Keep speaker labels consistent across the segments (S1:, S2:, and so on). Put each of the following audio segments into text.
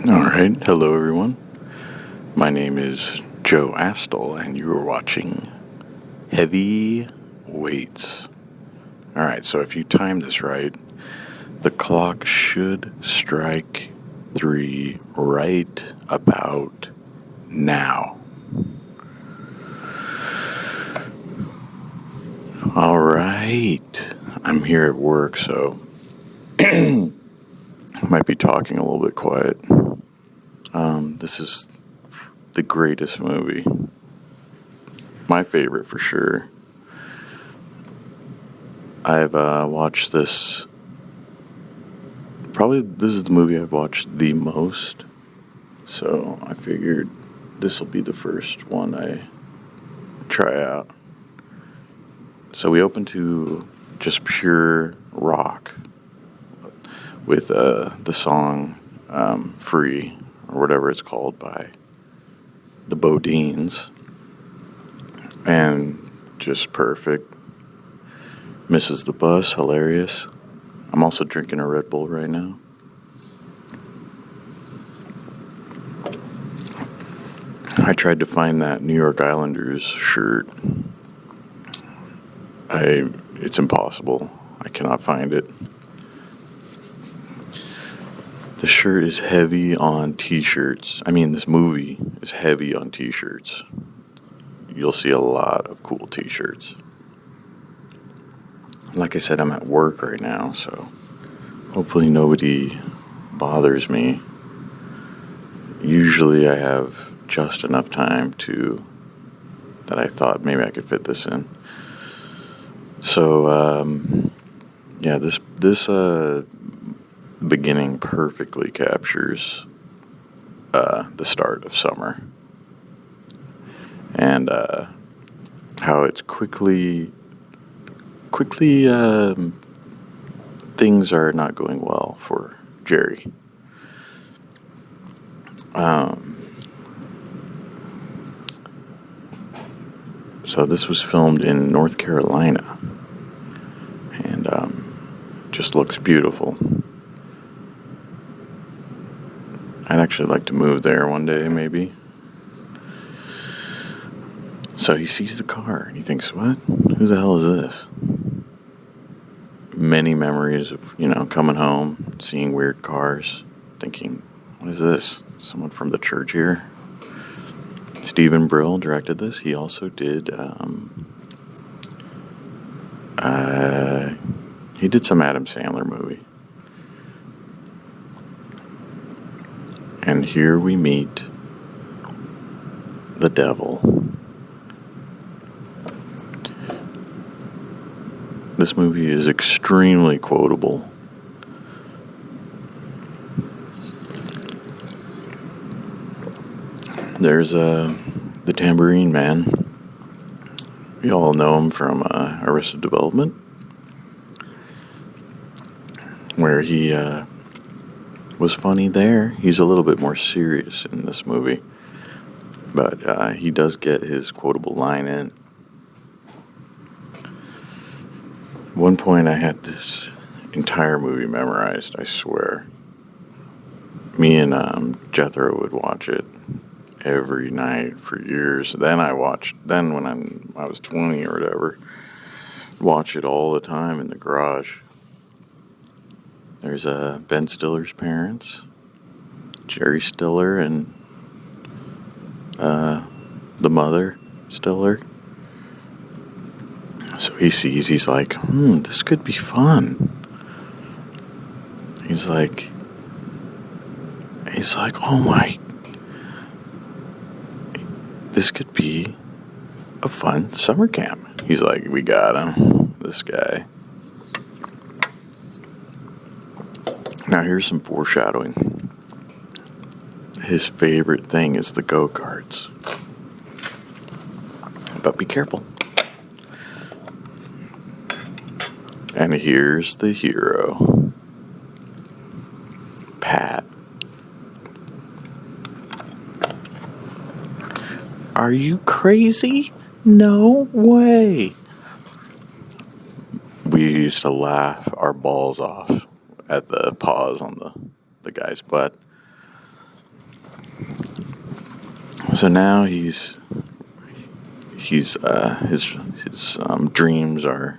S1: All right. Hello, everyone. My name is Joe Astle, and you are watching Heavy Weights. All right. So if you time this right, the clock should strike 3 right about now. All right. I'm here at work, so I might be talking a little bit quiet. This is the greatest movie. My favorite for sure. I've watched this. Probably this is the movie I've watched the most. So I figured this will be the first one I try out. So we open to just pure rock with the song Free, or whatever it's called, by the Bodines. And just perfect. Misses the bus, hilarious. I'm also drinking a Red Bull right now. I tried to find that New York Islanders shirt. It's impossible. I cannot find it. The shirt is heavy on t-shirts. This movie is heavy on t-shirts. You'll see a lot of cool t-shirts. Like I said, I'm at work right now, so hopefully nobody bothers me. Usually I have just enough time that I thought maybe I could fit this in. So, this beginning perfectly captures the start of summer. And how it's quickly things are not going well for Jerry. So this was filmed in North Carolina, and just looks beautiful. I'd actually like to move there one day, maybe. So he sees the car, and he thinks, what? Who the hell is this? Many memories of, coming home, seeing weird cars, thinking, what is this? Someone from the church here? Stephen Brill directed this. He also did, he did some Adam Sandler movie. And here we meet the devil. This movie is extremely quotable. There's the Tambourine Man. We all know him from Arrested Development, where he was funny there. He's a little bit more serious in this movie, but he does get his quotable line in. At one point I had this entire movie memorized, I swear. Me and Jethro would watch it every night for years. Then when I was 20 or whatever, watch it all the time in the garage. There's Ben Stiller's parents, Jerry Stiller, and the mother, Stiller. So he's like, this could be fun. He's like, oh my, this could be a fun summer camp. He's like, we got him, this guy. Now here's some foreshadowing. His favorite thing is the go-karts. But be careful. And here's the hero, Pat. Are you crazy? No way. We used to laugh our balls off at the pause on the guy's butt. So now his dreams are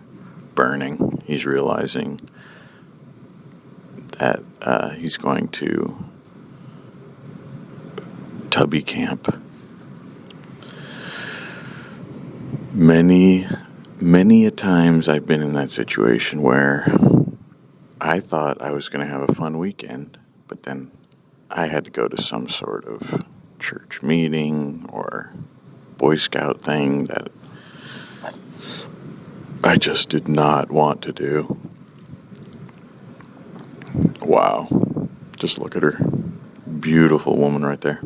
S1: burning. He's realizing that he's going to Tubby Camp. Many a times I've been in that situation where I thought I was going to have a fun weekend, but then I had to go to some sort of church meeting or Boy Scout thing that I just did not want to do. Wow. Just look at her. Beautiful woman right there.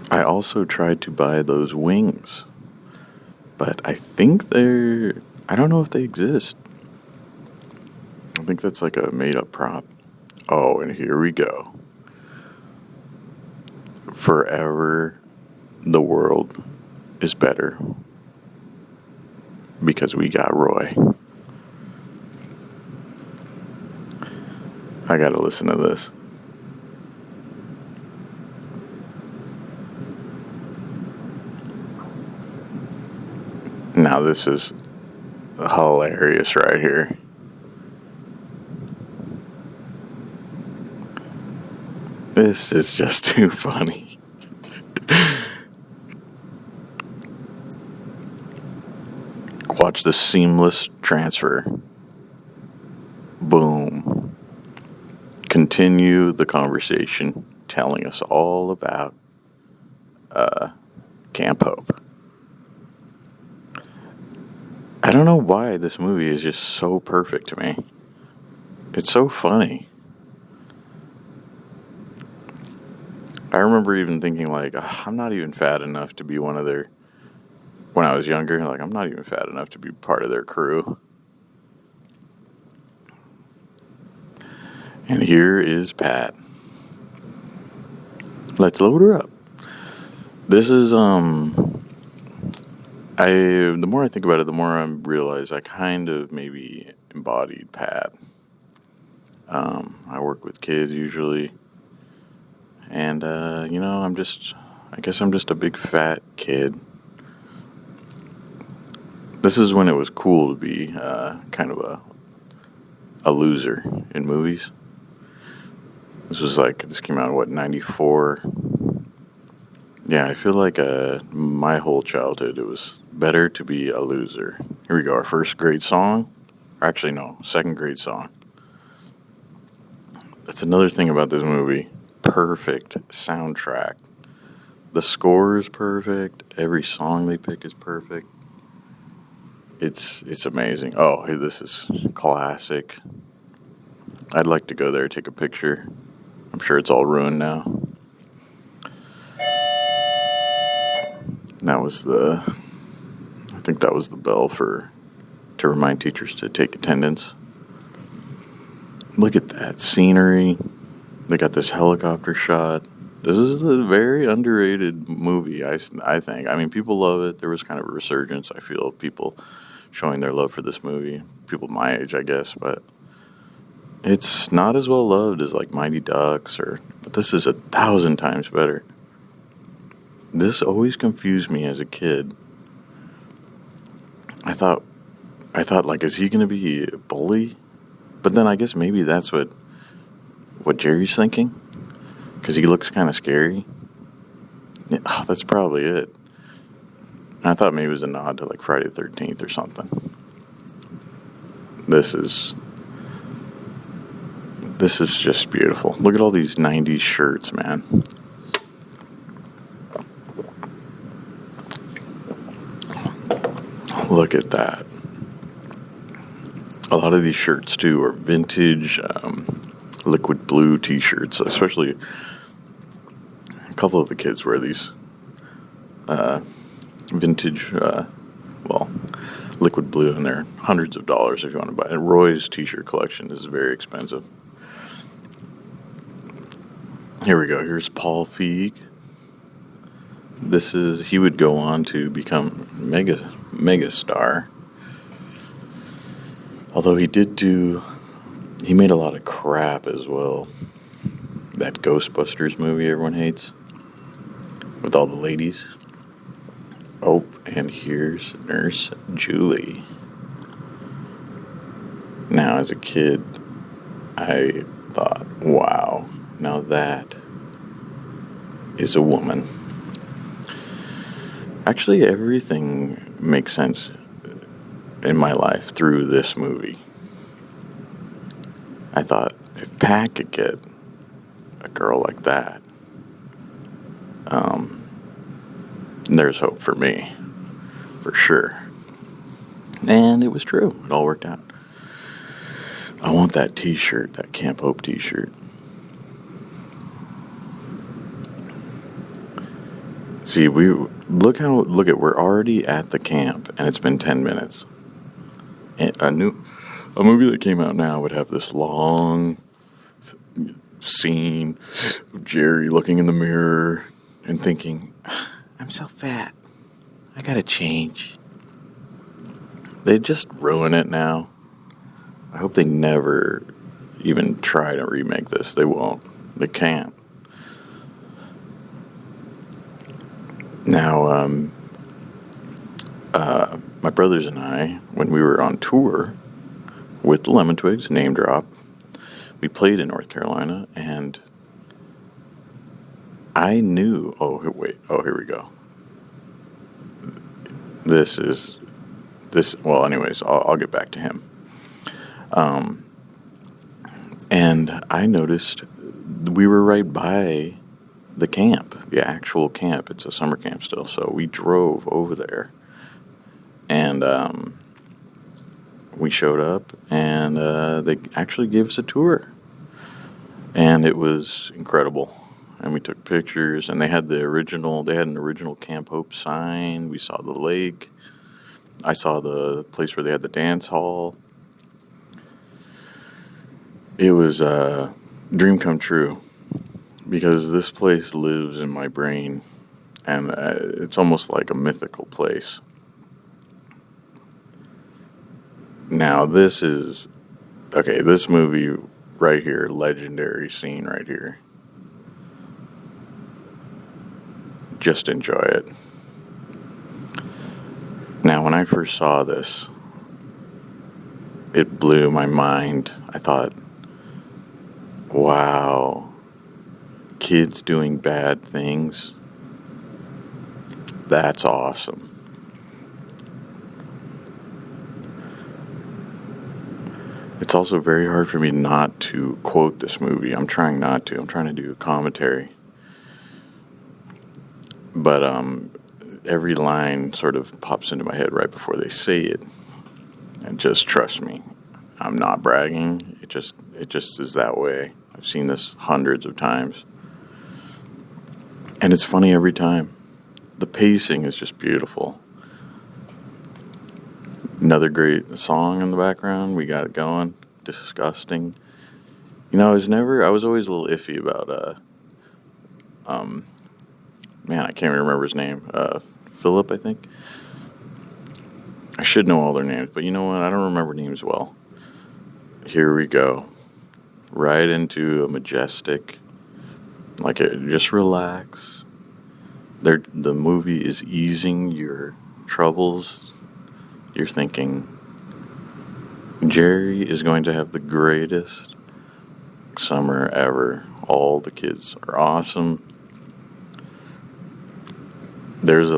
S1: I also tried to buy those wings, but I don't know if they exist. I think that's like a made-up prop. Oh, and here we go. Forever, the world is better because we got Roy. I gotta listen to this. Now this is hilarious right here. This is just too funny. Watch the seamless transfer. Boom. Continue the conversation telling us all about Camp Hope. I don't know why this movie is just so perfect to me. It's so funny. I remember even thinking like, I'm not even fat enough to be one of their, when I was younger, like I'm not even fat enough to be part of their crew. And here is Pat. Let's load her up. This is, the more I think about it, the more I realize I kind of maybe embodied Pat. I work with kids usually. And, I guess I'm just a big fat kid. This is when it was cool to be kind of a loser in movies. This came out, 94? Yeah, I feel like my whole childhood, it was better to be a loser. Here we go, our first grade song. Or actually, no, second grade song. That's another thing about this movie. Perfect soundtrack. The score is perfect. Every song they pick is perfect. It's amazing. Oh, hey, this is classic. I'd like to go there, take a picture. I'm sure it's all ruined now. I think that was the bell to remind teachers to take attendance. Look at that scenery. They got this helicopter shot. This is a very underrated movie, I think. I mean, people love it. There was kind of a resurgence, I feel, of people showing their love for this movie. People my age, I guess, but it's not as well loved as like Mighty Ducks but this is 1,000 times better. This always confused me as a kid. I thought like, is he going to be a bully? But then I guess maybe that's what Jerry's thinking, because he looks kind of scary. Yeah, that's probably it. I thought maybe it was a nod to like Friday the 13th or something. This is just beautiful. Look at all these 90s shirts, man. Look at that. A lot of these shirts, too, are vintage liquid blue t-shirts. Especially a couple of the kids wear these vintage, liquid blue, and they're hundreds of dollars if you want to buy it. And Roy's t-shirt collection is very expensive. Here we go. Here's Paul Feig. He would go on to become mega star. Although he made a lot of crap as well. That Ghostbusters movie everyone hates. with all the ladies. Oh, and here's Nurse Julie. Now, as a kid, I thought, wow, now that is a woman. Actually, everything makes sense in my life through this movie. I thought, if Pat could get a girl like that, there's hope for me, for sure. And it was true. It all worked out. I want that t-shirt, that Camp Hope t-shirt. See, look at we're already at the camp, and it's been 10 minutes. And a movie that came out now would have this long scene of Jerry looking in the mirror and thinking, I'm so fat. I gotta change. They just ruin it now. I hope they never even try to remake this. They won't. They can't. Now, my brothers and I, when we were on tour with the Lemon Twigs, name drop, we played in North Carolina, and I knew, here we go. Well, anyways, I'll get back to him. And I noticed we were right by the camp, the actual camp. It's a summer camp still, so we drove over there. And we showed up, and they actually gave us a tour. And it was incredible. And we took pictures, and they had an original Camp Hope sign. We saw the lake. I saw the place where they had the dance hall. It was a dream come true, because this place lives in my brain, and it's almost like a mythical place. Now, this movie right here, legendary scene right here. Just enjoy it. Now, when I first saw this, it blew my mind. I thought, wow, kids doing bad things, that's awesome. It's also very hard for me not to quote this movie. I'm trying not to. I'm trying to do a commentary. But every line sort of pops into my head right before they say it. And just trust me, I'm not bragging. It just is that way. I've seen this hundreds of times. And it's funny every time. The pacing is just beautiful. Another great song in the background. We got it going. Disgusting. You know, I was always a little iffy about, man, I can't remember his name. Philip, I think. I should know all their names, but you know what? I don't remember names well. Here we go. Right into a majestic, just relax. The movie is easing your troubles. You're thinking, Jerry is going to have the greatest summer ever. All the kids are awesome. He was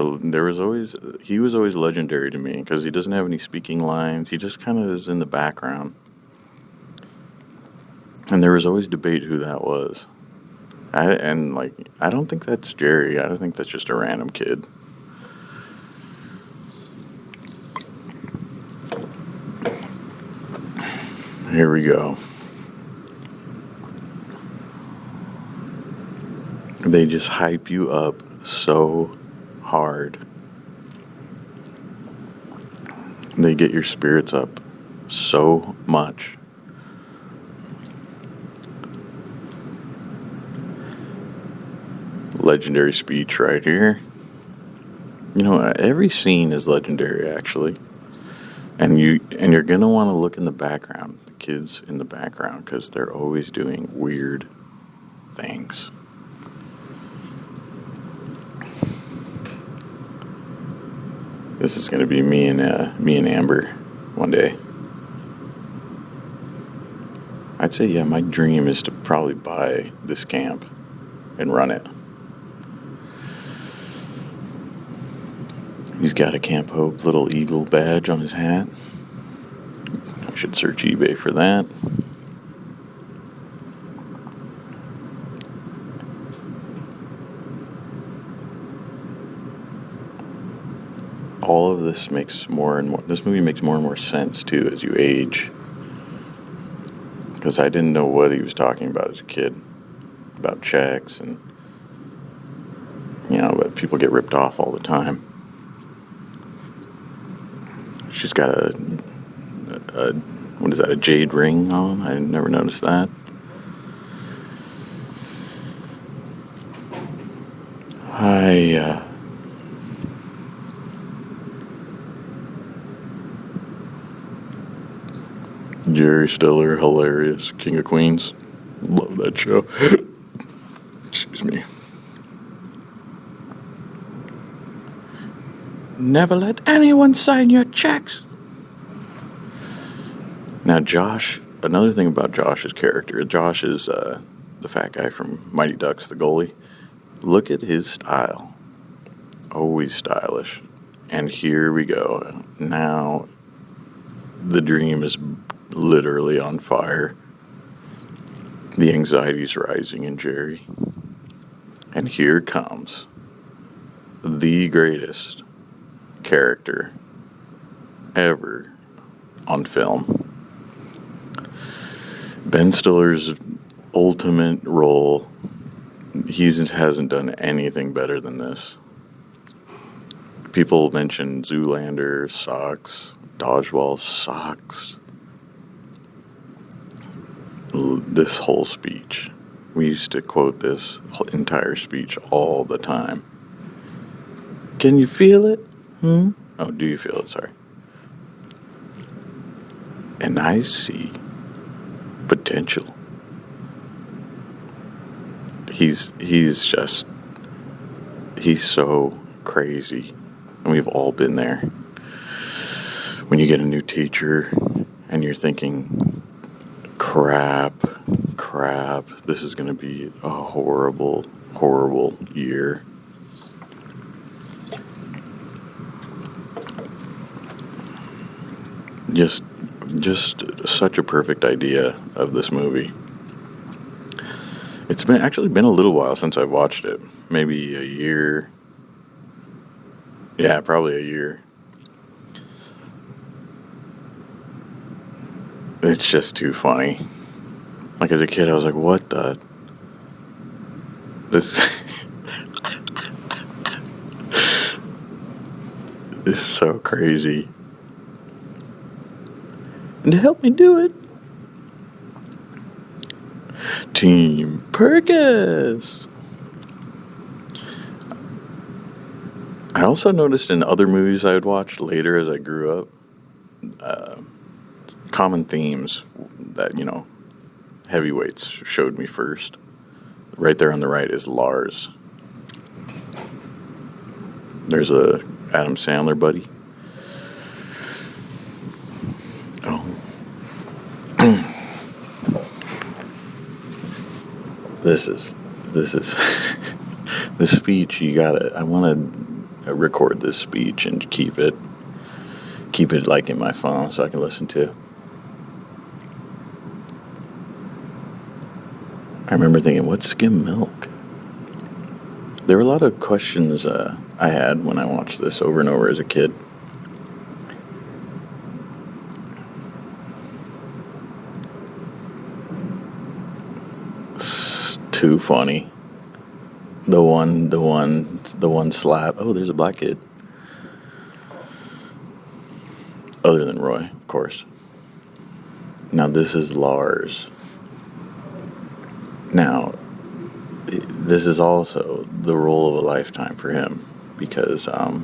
S1: always legendary to me because he doesn't have any speaking lines. He just kind of is in the background. And there was always debate who that was. I don't think that's Jerry. I don't think that's just a random kid. Here we go. They just hype you up so hard. They get your spirits up so much. Legendary speech right here. You know, every scene is legendary, actually. And you're gonna want to look in the background, the kids in the background, because they're always doing weird things. This is going to be me and Amber one day. I'd say, yeah, my dream is to probably buy this camp and run it. He's got a Camp Hope little eagle badge on his hat. I should search eBay for that. All of this makes more and more. This movie makes more and more sense too as you age. Because I didn't know what he was talking about as a kid, about checks and, but people get ripped off all the time. She's got a what is that, a jade ring on? I never noticed that. Jerry Stiller, hilarious. King of Queens. Love that show. Excuse me. Never let anyone sign your checks. Now, Josh, another thing about Josh's character. Josh is the fat guy from Mighty Ducks, the goalie. Look at his style. Always stylish. And here we go. Now, the dream is literally on fire. The anxiety's rising in Jerry. And here comes the greatest character ever on film. Ben Stiller's ultimate role. He hasn't done anything better than this. People mention Zoolander, Socks, Dodgeball, Socks. This whole speech. We used to quote this entire speech all the time. Can you feel it? Oh, do you feel it? Sorry. And I see potential. He's so crazy. And we've all been there. When you get a new teacher and you're thinking, crap, this is going to be a horrible, horrible year. Just such a perfect idea of this movie. It's actually been a little while since I've watched it. Maybe a year. Yeah, probably a year. It's just too funny. Like, as a kid, I was like, what the? This is so crazy. And to help me do it, Team Perkins. I also noticed in other movies I would watch later as I grew up, common themes that, heavyweights showed me first. Right there on the right is Lars. There's a Adam Sandler buddy. Oh. This is the speech. I want to record this speech and keep it like in my phone so I can listen to. I remember thinking, what's skim milk? There were a lot of questions I had when I watched this over and over as a kid. It's too funny. The one slap. Oh, there's a black kid. Other than Roy, of course. Now this is Lars. Now, this is also the role of a lifetime for him because, I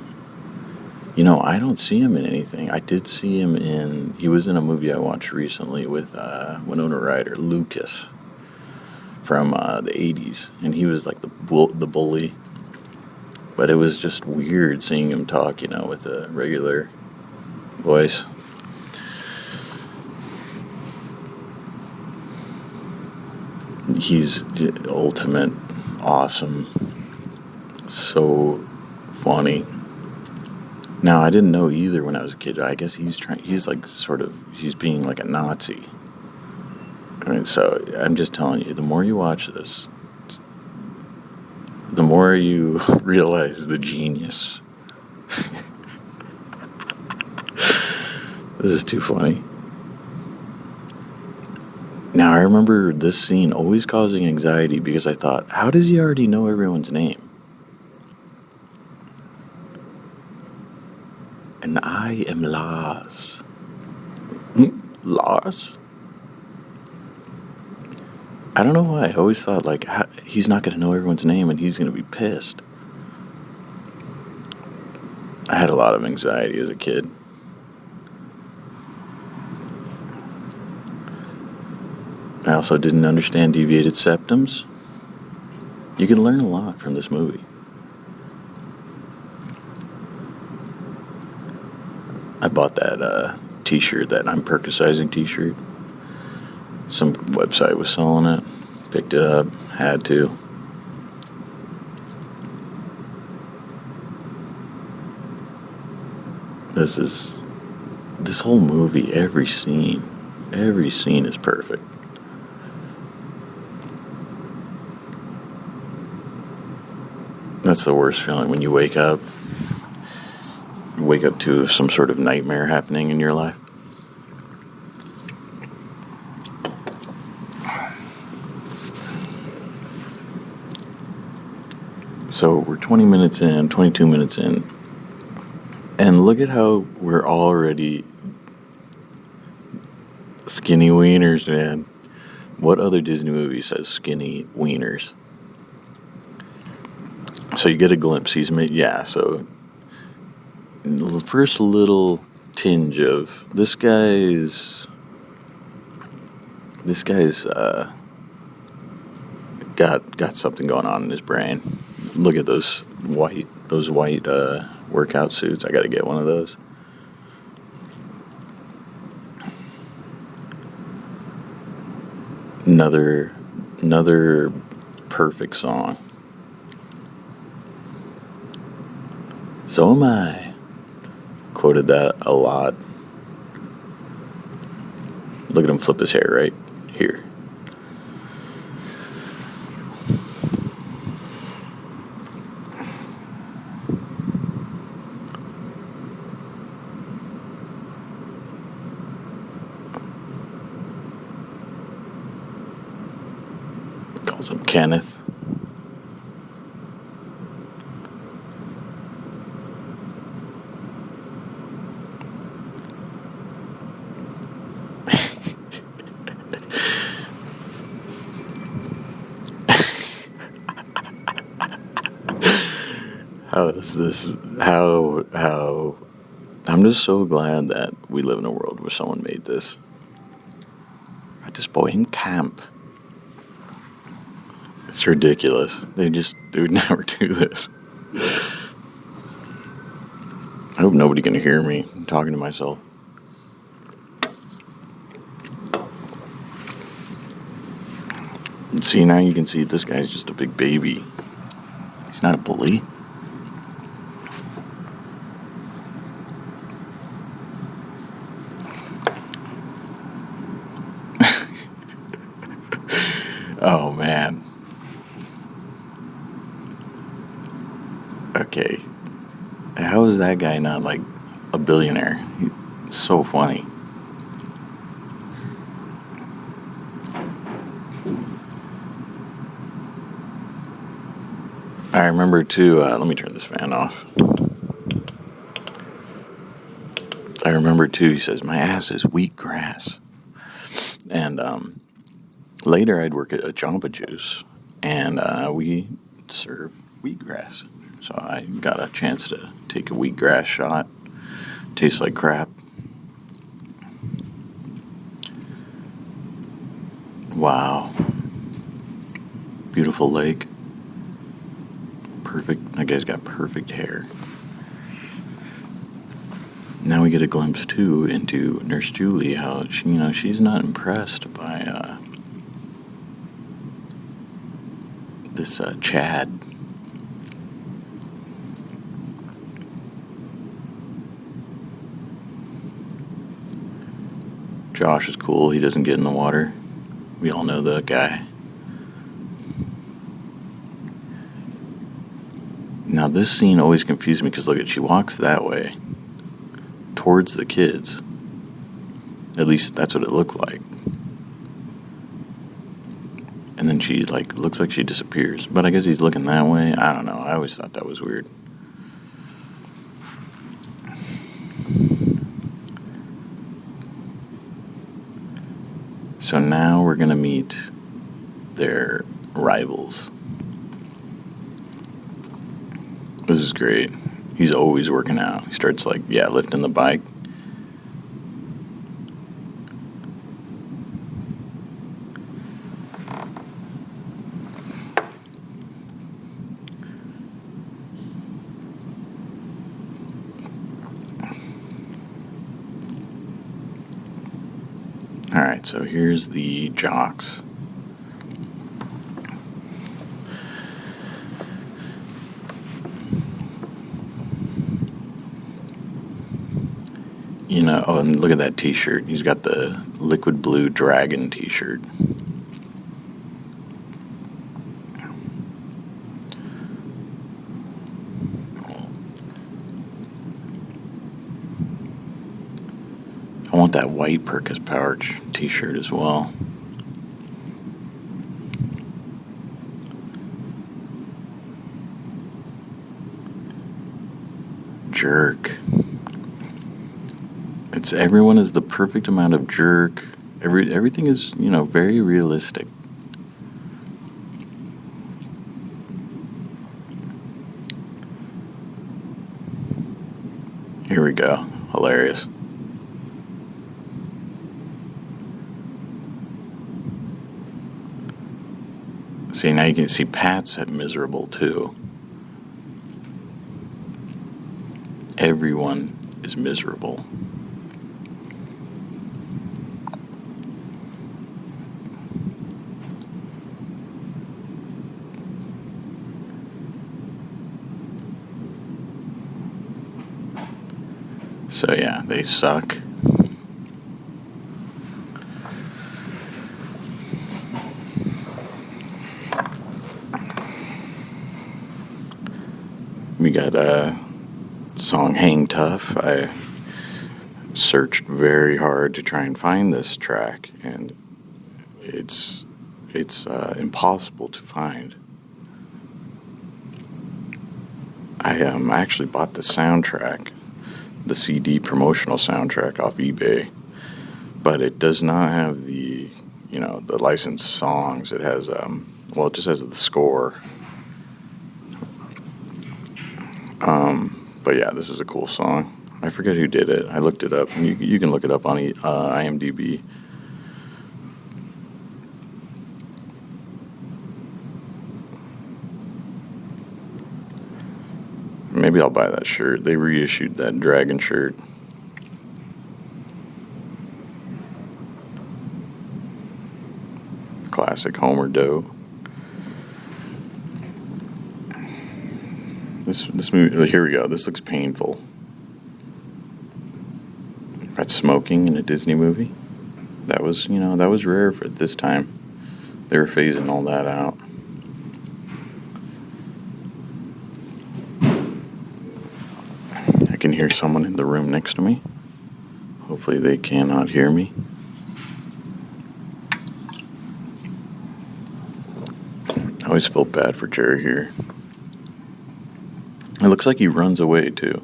S1: don't see him in anything. I did see him he was in a movie I watched recently with Winona Ryder, Lucas, from the 80s, and he was like the bully. But it was just weird seeing him talk, with a regular voice. He's ultimate awesome. So funny. Now, I didn't know either when I was a kid. I guess he's being like a Nazi. I mean, so I'm just telling you, the more you watch this, the more you realize the genius. This is too funny. Now, I remember this scene always causing anxiety because I thought, how does he already know everyone's name? And I am Lars. Lars? I don't know why. I always thought, he's not going to know everyone's name and he's going to be pissed. I had a lot of anxiety as a kid. I also didn't understand deviated septums. You can learn a lot from this movie. I bought that t-shirt, that I'm Percusizing t-shirt. Some website was selling it. Picked it up. Had to. This whole movie, every scene is perfect. That's the worst feeling when you wake up to some sort of nightmare happening in your life. So we're 22 minutes in, and look at how we're already skinny wieners, man. What other Disney movie says skinny wieners? So you get a glimpse. So the first little tinge of this guy's got something going on in his brain. Look at those white workout suits. I got to get one of those. Another perfect song. So am I. Quoted that a lot. Look at him flip his hair right here. Calls him Kenneth. How I'm just so glad that we live in a world where someone made this. I just bought him camp. It's ridiculous. They would never do this. I hope nobody can hear me. I'm talking to myself. See, now you can see this guy's just a big baby. He's not a bully. Oh, man. Okay. How is that guy not, a billionaire? He's so funny. I remember, too, let me turn this fan off. I remember, too, he says, my ass is wheat grass. And, later, I'd work at a Jamba Juice, and we serve wheatgrass. So I got a chance to take a wheatgrass shot. Tastes like crap. Wow. Beautiful lake. That guy's got perfect hair. Now we get a glimpse, too, into Nurse Julie, how, she's not impressed by this Chad. Josh is cool. He doesn't get in the water. We all know the guy. Now, this scene always confused me because, look, she walks that way towards the kids. At least that's what it looked like. And then she, looks like she disappears. But I guess he's looking that way. I don't know. I always thought that was weird. So now we're going to meet their rivals. This is great. He's always working out. He starts lifting the bike. All right, so here's the jocks. And look at that t-shirt. He's got the liquid blue dragon t-shirt. I want that white Perkins Pouch t-shirt as well. Jerk. Everyone is the perfect amount of jerk. Everything is, very realistic. Here we go. Hilarious. See, now you can see Pat's miserable too. Everyone is miserable. So yeah, they suck. We got a song Hang Tough. I searched very hard to try and find this track, and it's impossible to find. I actually bought the soundtrack, the CD promotional soundtrack off eBay, but it does not have the licensed songs. It has it just has the score. But yeah, this is a cool song. I forget who did it. I looked it up, and you can look it up on IMDb. Maybe I'll buy that shirt. They reissued that dragon shirt. Classic Homer Doe. This movie, here we go. This looks painful. That's smoking in a Disney movie. That was rare for this time. They were phasing all that out. I can hear someone in the room next to me. Hopefully they cannot hear me. I always felt bad for Jerry here. It looks like he runs away, too.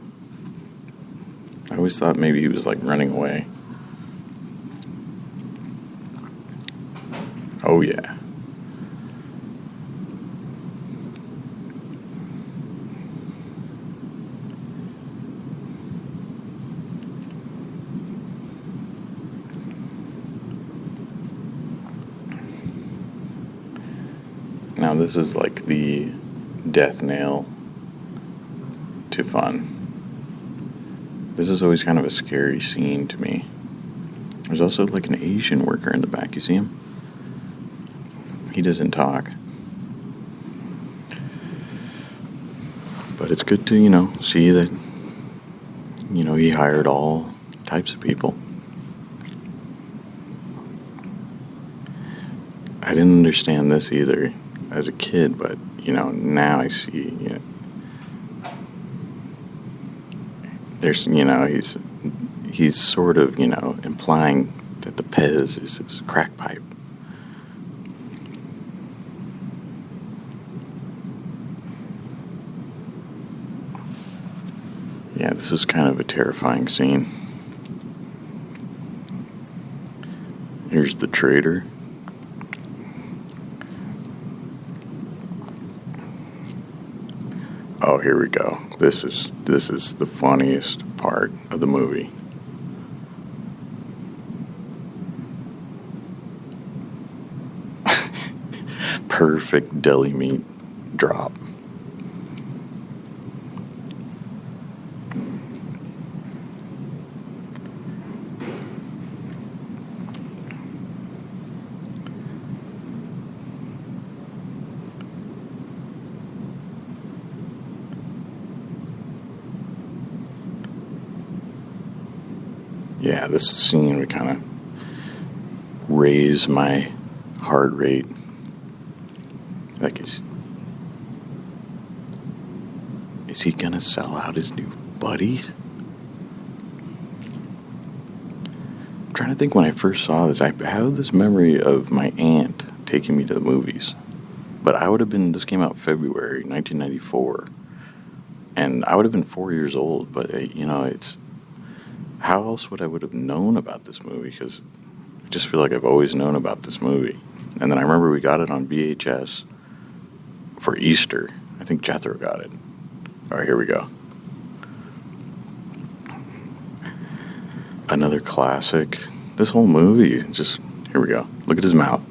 S1: I always thought maybe he was, running away. Oh, yeah. Now, this is the death nail to fun. This is always kind of a scary scene to me. There's also like an Asian worker in the back. You see him? He doesn't talk. But it's good to, see that, he hired all types of people. I didn't understand this either as a kid, but, now I see, there's, he's sort of, implying that the Pez is his crack pipe. Yeah, this is kind of a terrifying scene. Here's the trader. Oh, here we go. This is the funniest part of the movie. Perfect deli meat drop. Yeah, this scene would kind of raise my heart rate. Like, is he gonna sell out his new buddies? I'm trying to think when I first saw this. I have this memory of my aunt taking me to the movies. But this came out February 1994. And I would have been 4 years old, but, it's... How else would I have known about this movie? Because I just feel like I've always known about this movie. And then I remember we got it on VHS for Easter. I think Jethro got it. All right, here we go. Another classic. This whole movie, here we go. Look at his mouth.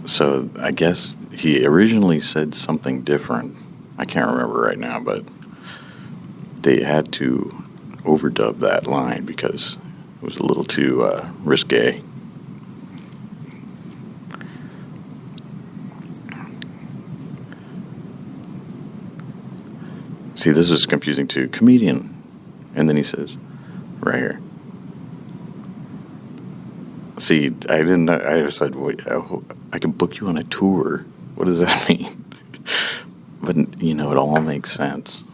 S1: So I guess he originally said something different. I can't remember right now, but they had to overdub that line because it was a little too risque. See, this is confusing too. Comedian. And then he says, right here. See, I just said, wait, I could book you on a tour. What does that mean? But, it all makes sense.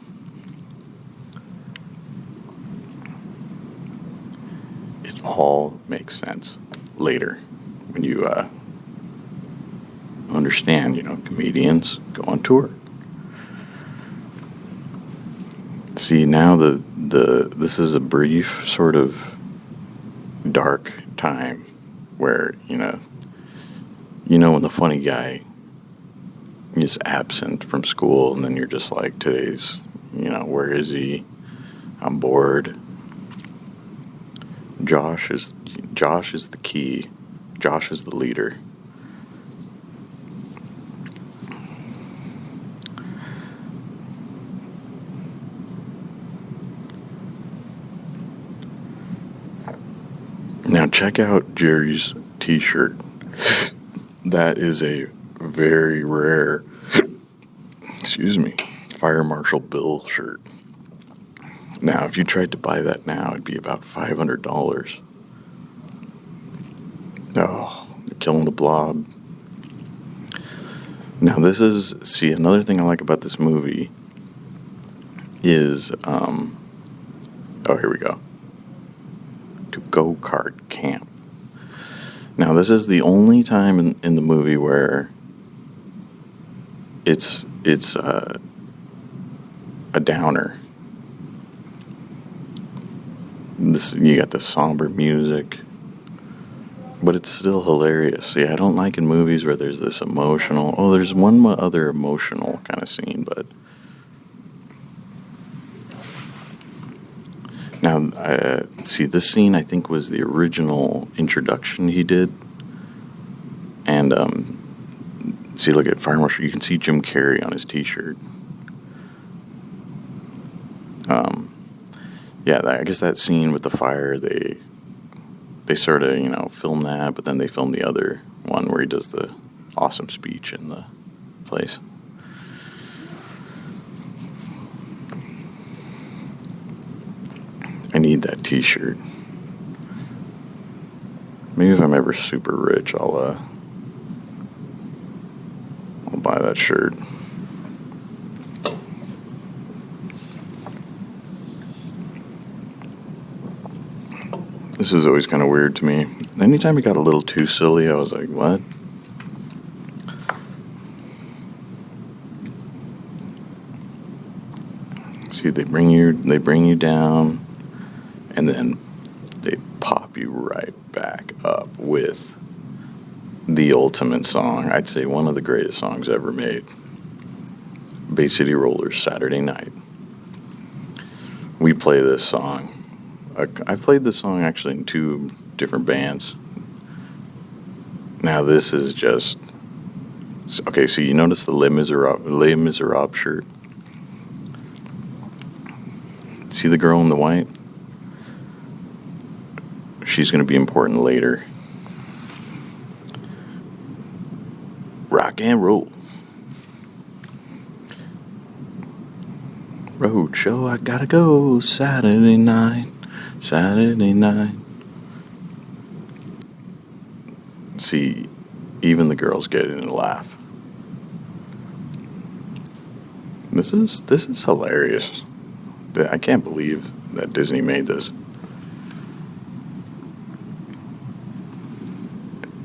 S1: It all makes sense later when you understand, comedians go on tour. See, now this is a brief sort of dark time where, when the funny guy is absent from school and then you're just like, today's, where is he? I'm bored. Josh is the key. Josh is the leader. Now check out Jerry's t-shirt. That is a very rare, Fire Marshal Bill shirt. Now, if you tried to buy that now, it'd be about $500. Oh, they're killing the blob. Now, another thing I like about this movie is, here we go. To go-kart camp. Now, this is the only time in the movie where it's a downer. You got the somber music, but it's still hilarious. See, I don't like in movies where there's this emotional... Oh, there's one other emotional kind of scene, but... Now, see, this scene, I think, was the original introduction he did. And, see, look at Fire Marshal. You can see Jim Carrey on his t-shirt. Yeah, I guess that scene with the fire, they sort of, film that, but then they film the other one where he does the awesome speech in the place. I need that t-shirt. Maybe if I'm ever super rich, I'll buy that shirt. This is always kind of weird to me. Anytime it got a little too silly, I was like, what? See, they bring you down, and then they pop you right back up with the ultimate song. I'd say one of the greatest songs ever made. Bay City Rollers, Saturday Night. We play this song. I've played this song actually in 2 different bands. Now this is just... Okay, so you notice the Les Miserables shirt? See the girl in the white? She's going to be important later. Rock and roll. Road show, I gotta go. Saturday night. See, even the girls get in and laugh. This is hilarious. I can't believe that Disney made this.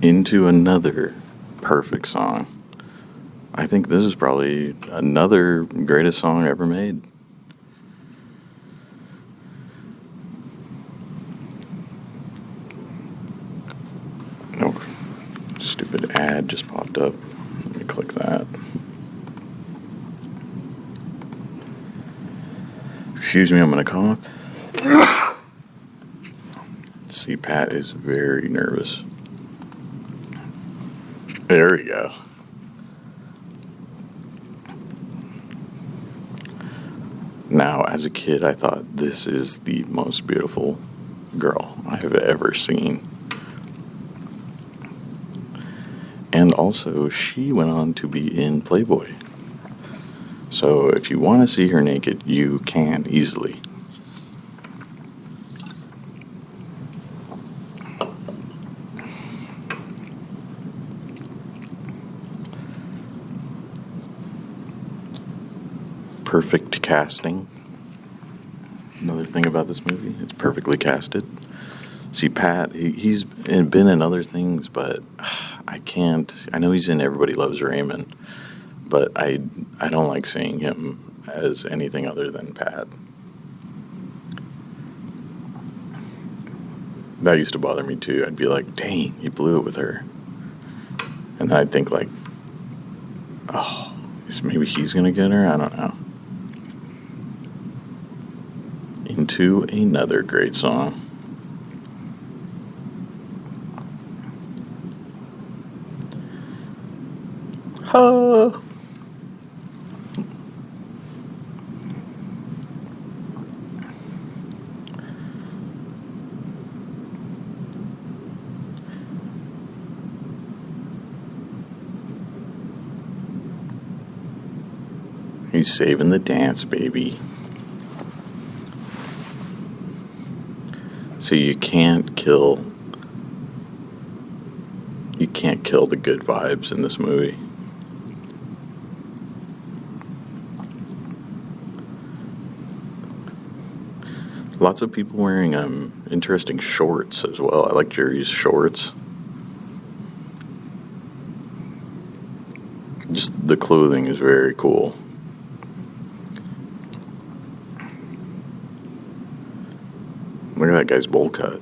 S1: Into another perfect song. I think this is probably another greatest song ever made. No, stupid ad just popped up. Let me click that. Excuse me, I'm gonna cough. See, Pat is very nervous. There we go. Now, as a kid, I thought this is the most beautiful girl I have ever seen. And also, she went on to be in Playboy. So if you want to see her naked, you can easily. Perfect casting. Another thing about this movie, it's perfectly casted. See, Pat, he's been in other things, but I can't. I know he's in Everybody Loves Raymond, but I don't like seeing him as anything other than Pat. That used to bother me too. I'd be like, dang, he blew it with her. And then I'd think like, oh, maybe he's going to get her? I don't know. Into another great song. Oh. He's saving the dance, baby. So you can't kill the good vibes in this movie. Lots of people wearing interesting shorts as well. I like Jerry's shorts. Just the clothing is very cool. Look at that guy's bowl cut.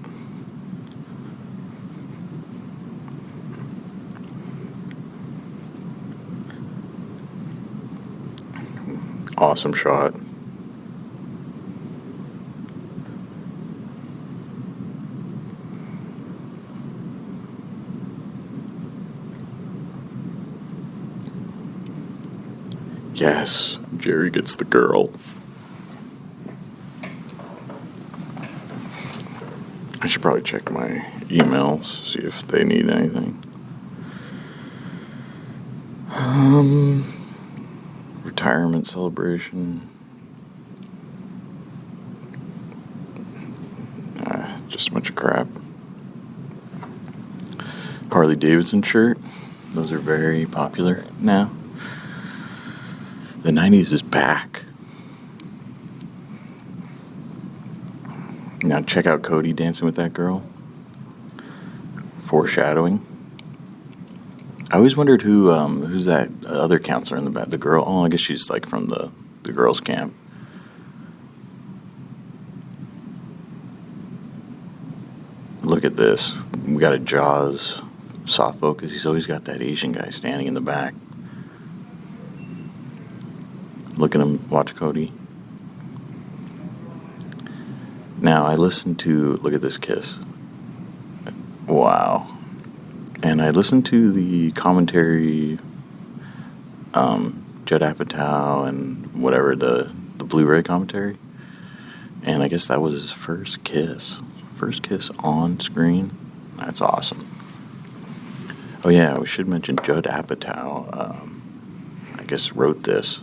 S1: Awesome shot. Yes, Jerry gets the girl. should probably check my emails, see if they need anything. Retirement celebration. Just a bunch of crap. Harley Davidson shirt. Those are very popular now. The 90s is back. Now check out Cody dancing with that girl. Foreshadowing. I always wondered who's that other counselor in the back. The girl. Oh, I guess she's like from the girls' camp. Look at this. We got a Jaws soft focus. He's always got that Asian guy standing in the back. Look at him. Watch Cody. Now I listened to. Look at this kiss. Wow. And I listened to the commentary, Judd Apatow and whatever, the Blu-ray commentary. And I guess that was his first kiss. First kiss on screen. That's awesome. Oh yeah, we should mention Judd Apatow, I guess wrote this.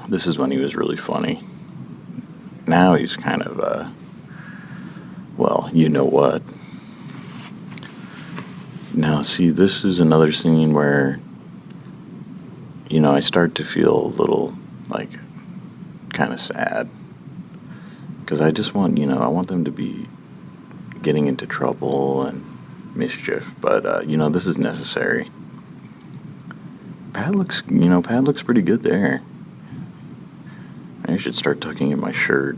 S1: This is when he was really funny. Now he's kind of, well, you know what. Now, see, this is another scene where, I start to feel a little, like, kind of sad. Because I just want, I want them to be getting into trouble and mischief. But, this is necessary. Pat looks pretty good there. I should start tucking in my shirt.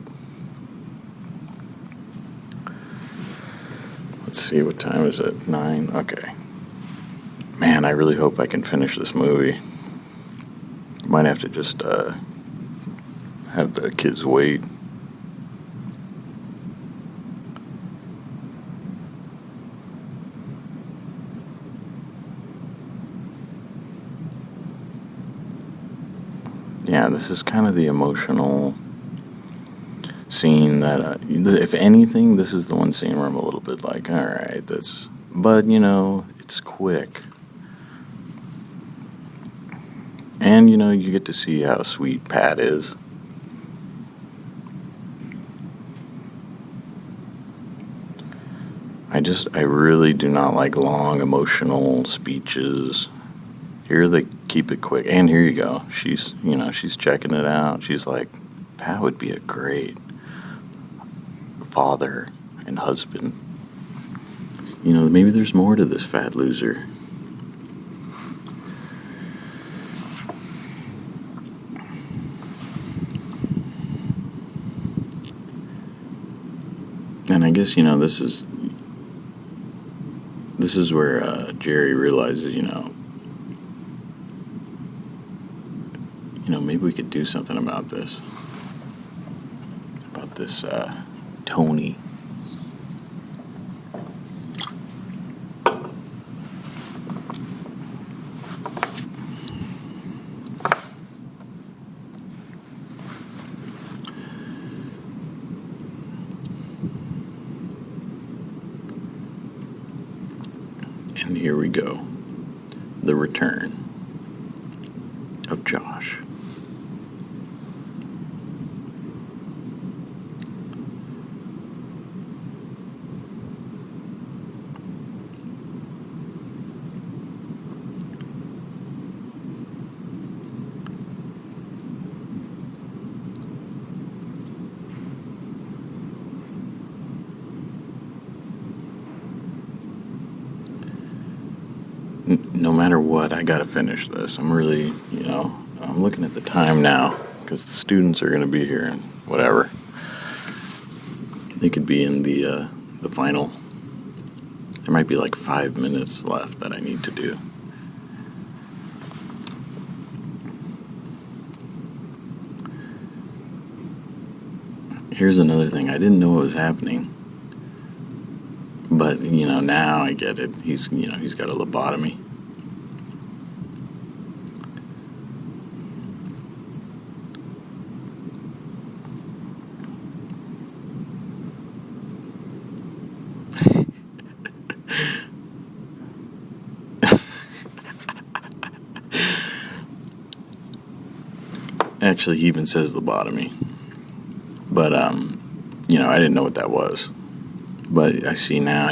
S1: Let's see, what time is it? 9? Okay. Man, I really hope I can finish this movie. Might have to just have the kids wait. Yeah, this is kind of the emotional scene that, if anything, this is the one scene where I'm a little bit like, all right, but, it's quick. And, you get to see how sweet Pat is. I really do not like long emotional speeches. Here they keep it quick. And here you go. She's checking it out. She's like, Pat would be a great father and husband. Maybe there's more to this fat loser. And I guess, this is where Jerry realizes, maybe we could do something about this. About this Tony. And here we go. The return of Josh. No matter what, I gotta finish this. I'm really, I'm looking at the time now because the students are gonna be here and whatever. They could be in the final. There might be like 5 minutes left that I need to do. Here's another thing. I didn't know what was happening. But, now I get it. He's got a lobotomy. Actually, he even says lobotomy. But, I didn't know what that was. But I see now,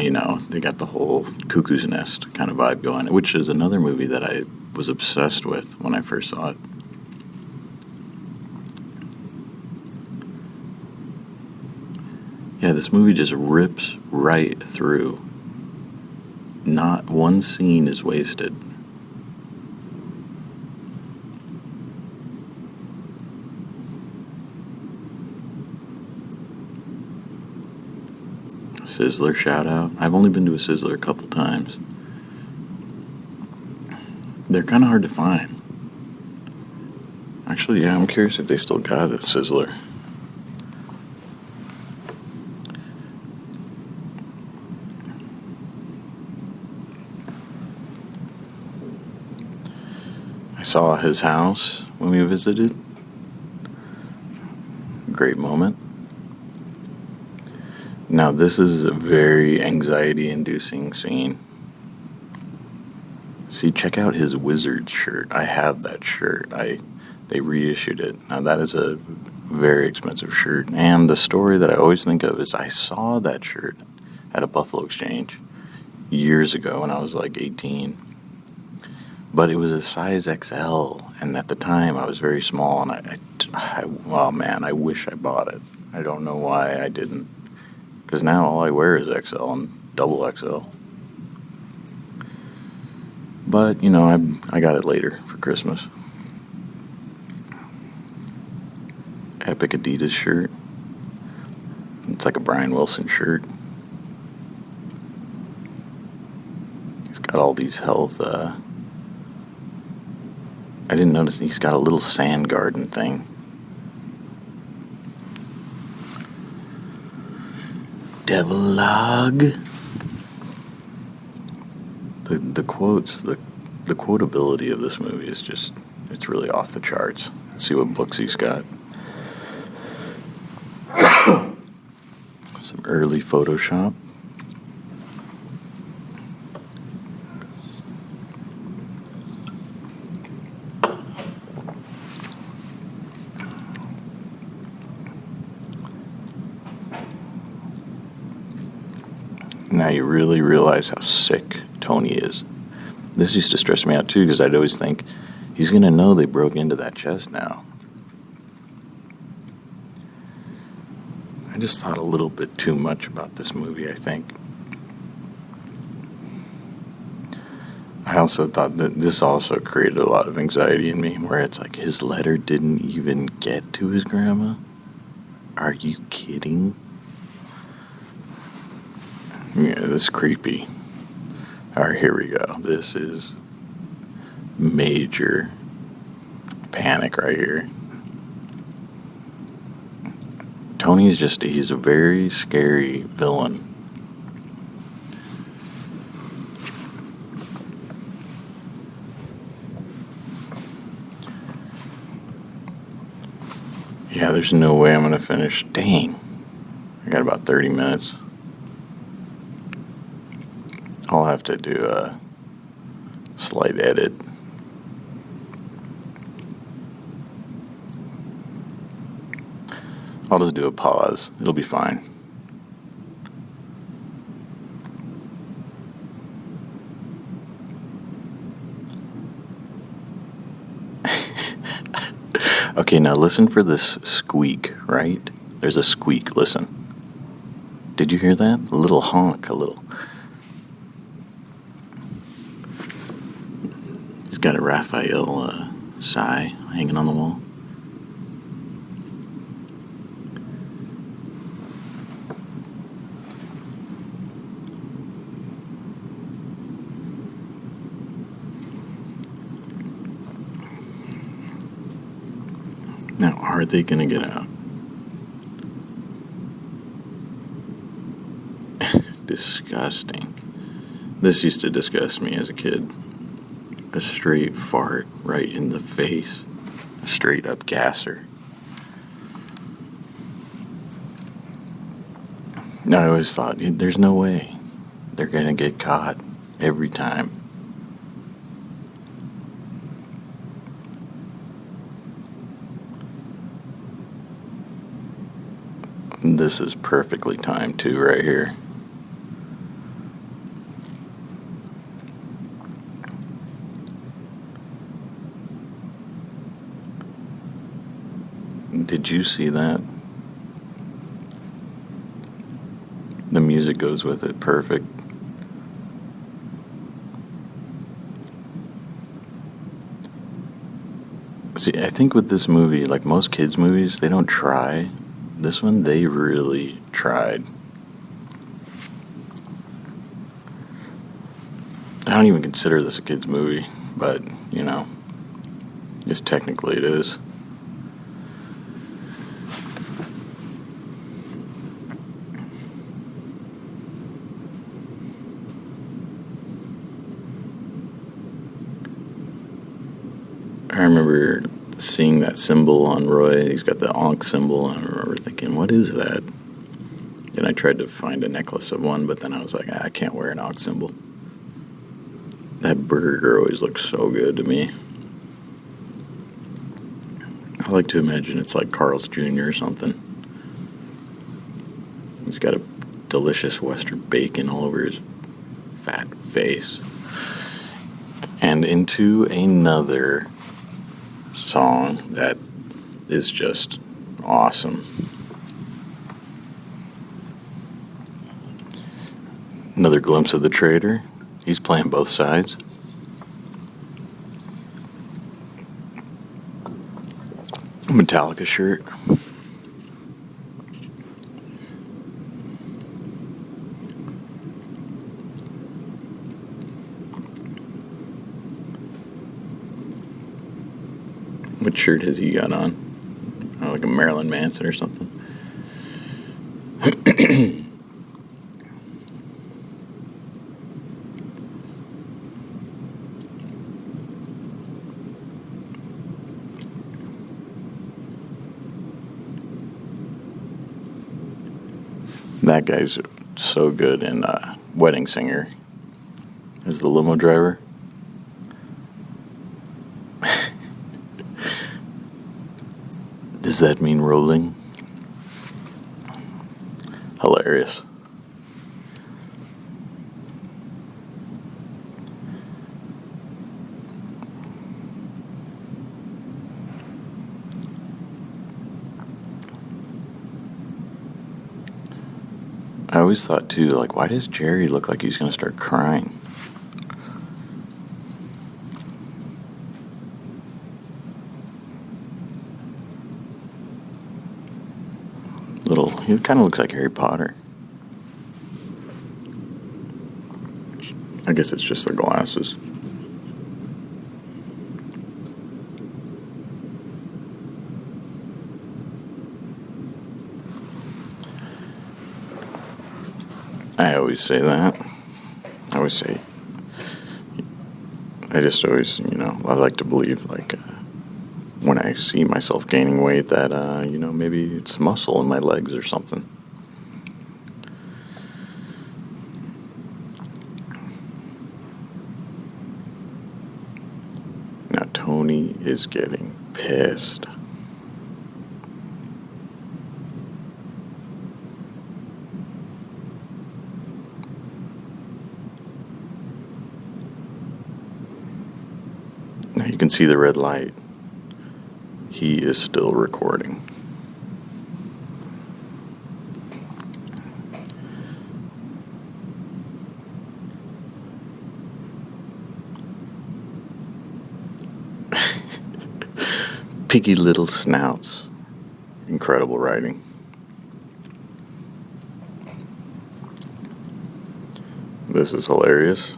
S1: they got the whole Cuckoo's Nest kind of vibe going, which is another movie that I was obsessed with when I first saw it. Yeah, this movie just rips right through. Not one scene is wasted. Sizzler shout out. I've only been to a Sizzler a couple times. They're kind of hard to find. Actually, yeah, I'm curious if they still got a Sizzler. I saw his house when we visited. Great moment. Now, this is a very anxiety-inducing scene. See, check out his wizard shirt. I have that shirt. They reissued it. Now, that is a very expensive shirt. And the story that I always think of is I saw that shirt at a Buffalo Exchange years ago when I was like 18. But it was a size XL, and at the time I was very small, and I wish I bought it. I don't know why I didn't. Because now all I wear is XL and double XL. But, I got it later for Christmas. Epic Adidas shirt. It's like a Brian Wilson shirt. He's got all these health, I didn't notice he's got a little sand garden thing. Devil-log. The quotes, the quotability of this movie is just, it's really off the charts. Let's see what books he's got. Some early Photoshop. Now you really realize how sick Tony is. This used to stress me out too, because I'd always think, he's going to know they broke into that chest now. I just thought a little bit too much about this movie, I think. I also thought that this also created a lot of anxiety in me, where it's like, his letter didn't even get to his grandma? Are you kidding? Yeah, this is creepy. Alright, here we go. This is major panic right here. He's a very scary villain. Yeah, there's no way I'm going to finish. Dang. I got about 30 minutes. I'll have to do a slight edit. I'll just do a pause. It'll be fine. Okay, now listen for this squeak, right? There's a squeak, listen. Did you hear that? A little honk, a little. He's got a Raphael sigh hanging on the wall. Now, are they going to get out? Disgusting. This used to disgust me as a kid. A straight fart right in the face. A straight up gasser. No, I always thought, there's no way. They're going to get caught every time. This is perfectly timed too, right here. Did you see that? The music goes with it perfect. See, I think with this movie, like most kids' movies, they don't try. This one, they really tried. I don't even consider this a kids' movie, but, you know, just technically it is. I remember seeing that symbol on Roy. He's got the Ankh symbol, and I remember thinking, what is that? And I tried to find a necklace of one, but then I was like, I can't wear an Ankh symbol. That burger always looks so good to me. I like to imagine it's like Carl's Jr. or something. He's got a delicious Western bacon all over his fat face. And into another song that is just awesome. Another glimpse of the trader. He's playing both sides. Metallica shirt. What shirt has he got on? Oh, like a Marilyn Manson or something. That guy's so good in Wedding Singer as the limo driver. Does that mean rolling? Hilarious. I always thought too, like, why does Jerry look like he's going to start crying? He kind of looks like Harry Potter. I guess it's just the glasses. I always say that. I just always, I like to believe, like, when I see myself gaining weight that, maybe it's muscle in my legs or something. Now, Tony is getting pissed. Now you can see the red light. He is still recording. Piggy little snouts. Incredible writing. This is hilarious.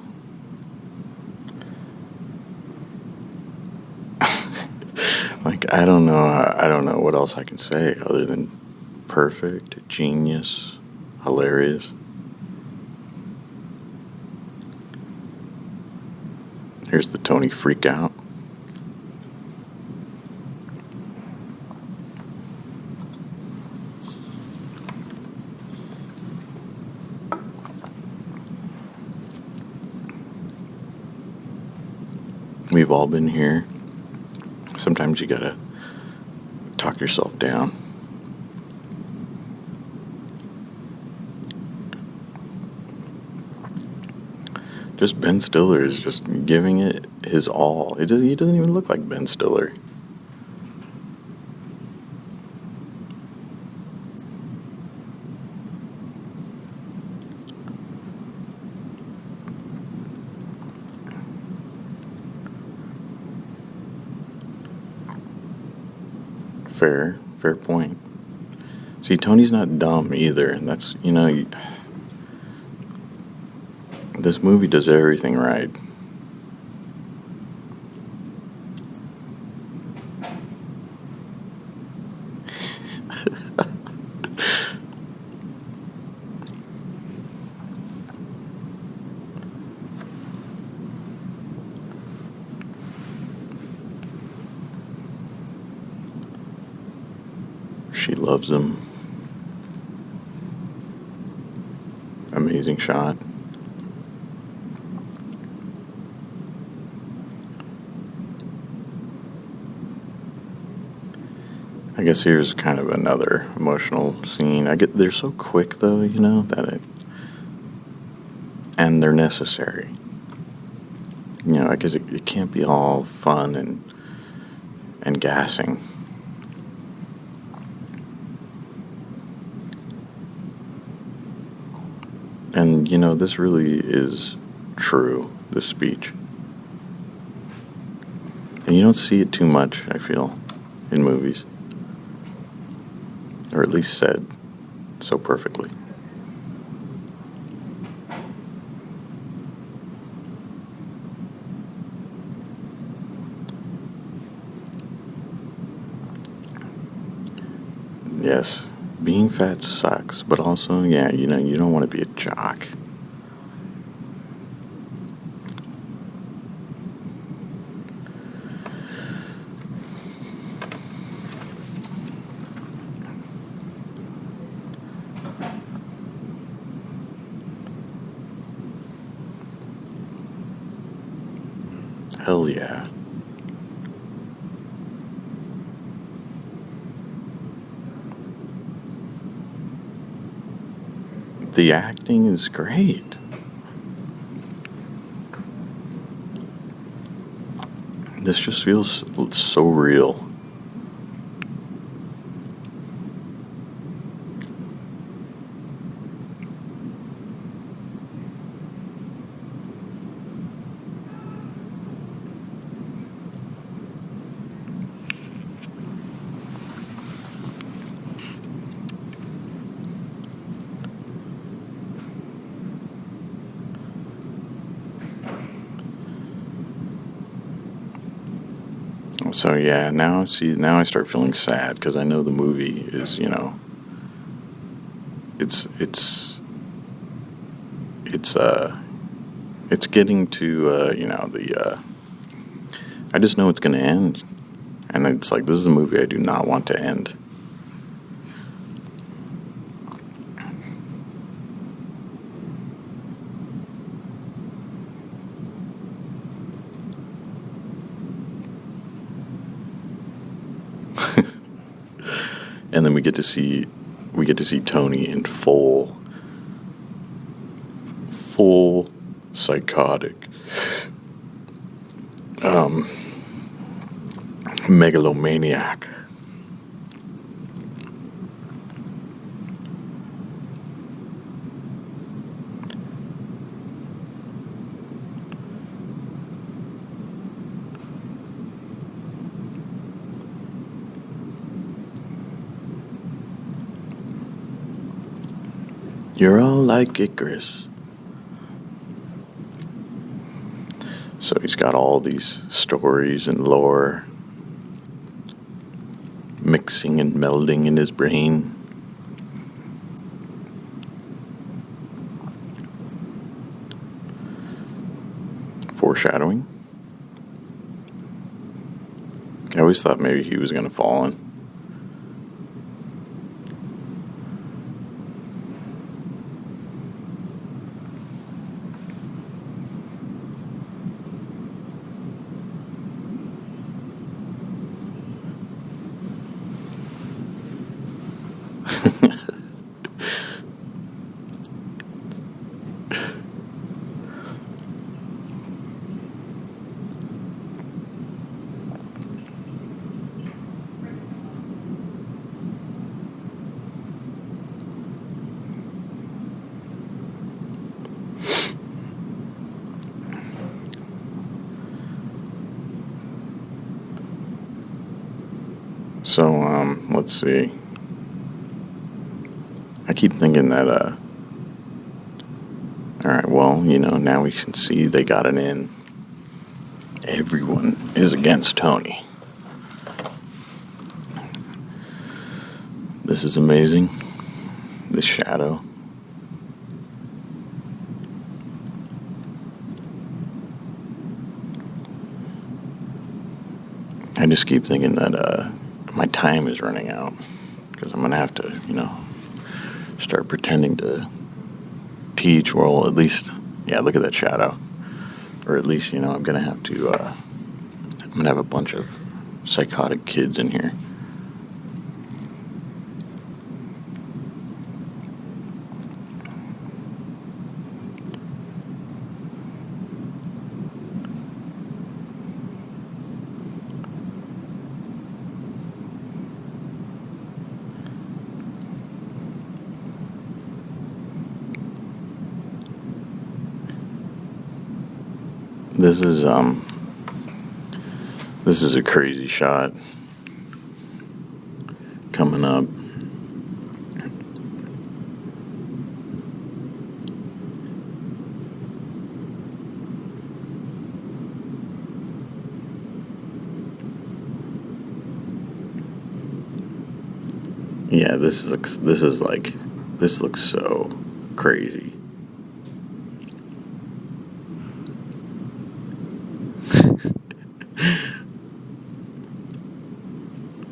S1: Like, I don't know what else I can say other than perfect, genius, hilarious. Here's the Tony freak out. We've all been here. Sometimes you gotta talk yourself down. Just Ben Stiller is just giving it his all. He doesn't even look like Ben Stiller. Fair point. See, Tony's not dumb either, and that's, this movie does everything right. She loves him. Amazing shot. I guess here's kind of another emotional scene. They're so quick though, and they're necessary. I guess it can't be all fun and gassing. And this really is true, this speech. And you don't see it too much, I feel, in movies. Or at least said so perfectly. Yes, being fat sucks, but also, yeah, you don't want to be a jock. Hell yeah. The acting is great. This just feels so real. So yeah, now I start feeling sad because I know the movie is, it's it's getting to the I just know it's going to end, and it's like this is a movie I do not want to end. And then we get to see Tony in full psychotic megalomaniac. You're all like Icarus. So he's got all these stories and lore mixing and melding in his brain. Foreshadowing. I always thought maybe he was going to fall in. So, let's see. I keep thinking that, alright, well, now we can see they got it in. Everyone is against Tony. This is amazing. This shadow. I just keep thinking that, my time is running out. Because I'm going to have to, start pretending to teach. Well, at least, yeah, look at that shadow. Or at least, I'm going to have to, I'm going to have a bunch of psychotic kids in here. This is a crazy shot coming up. Yeah, this looks so crazy.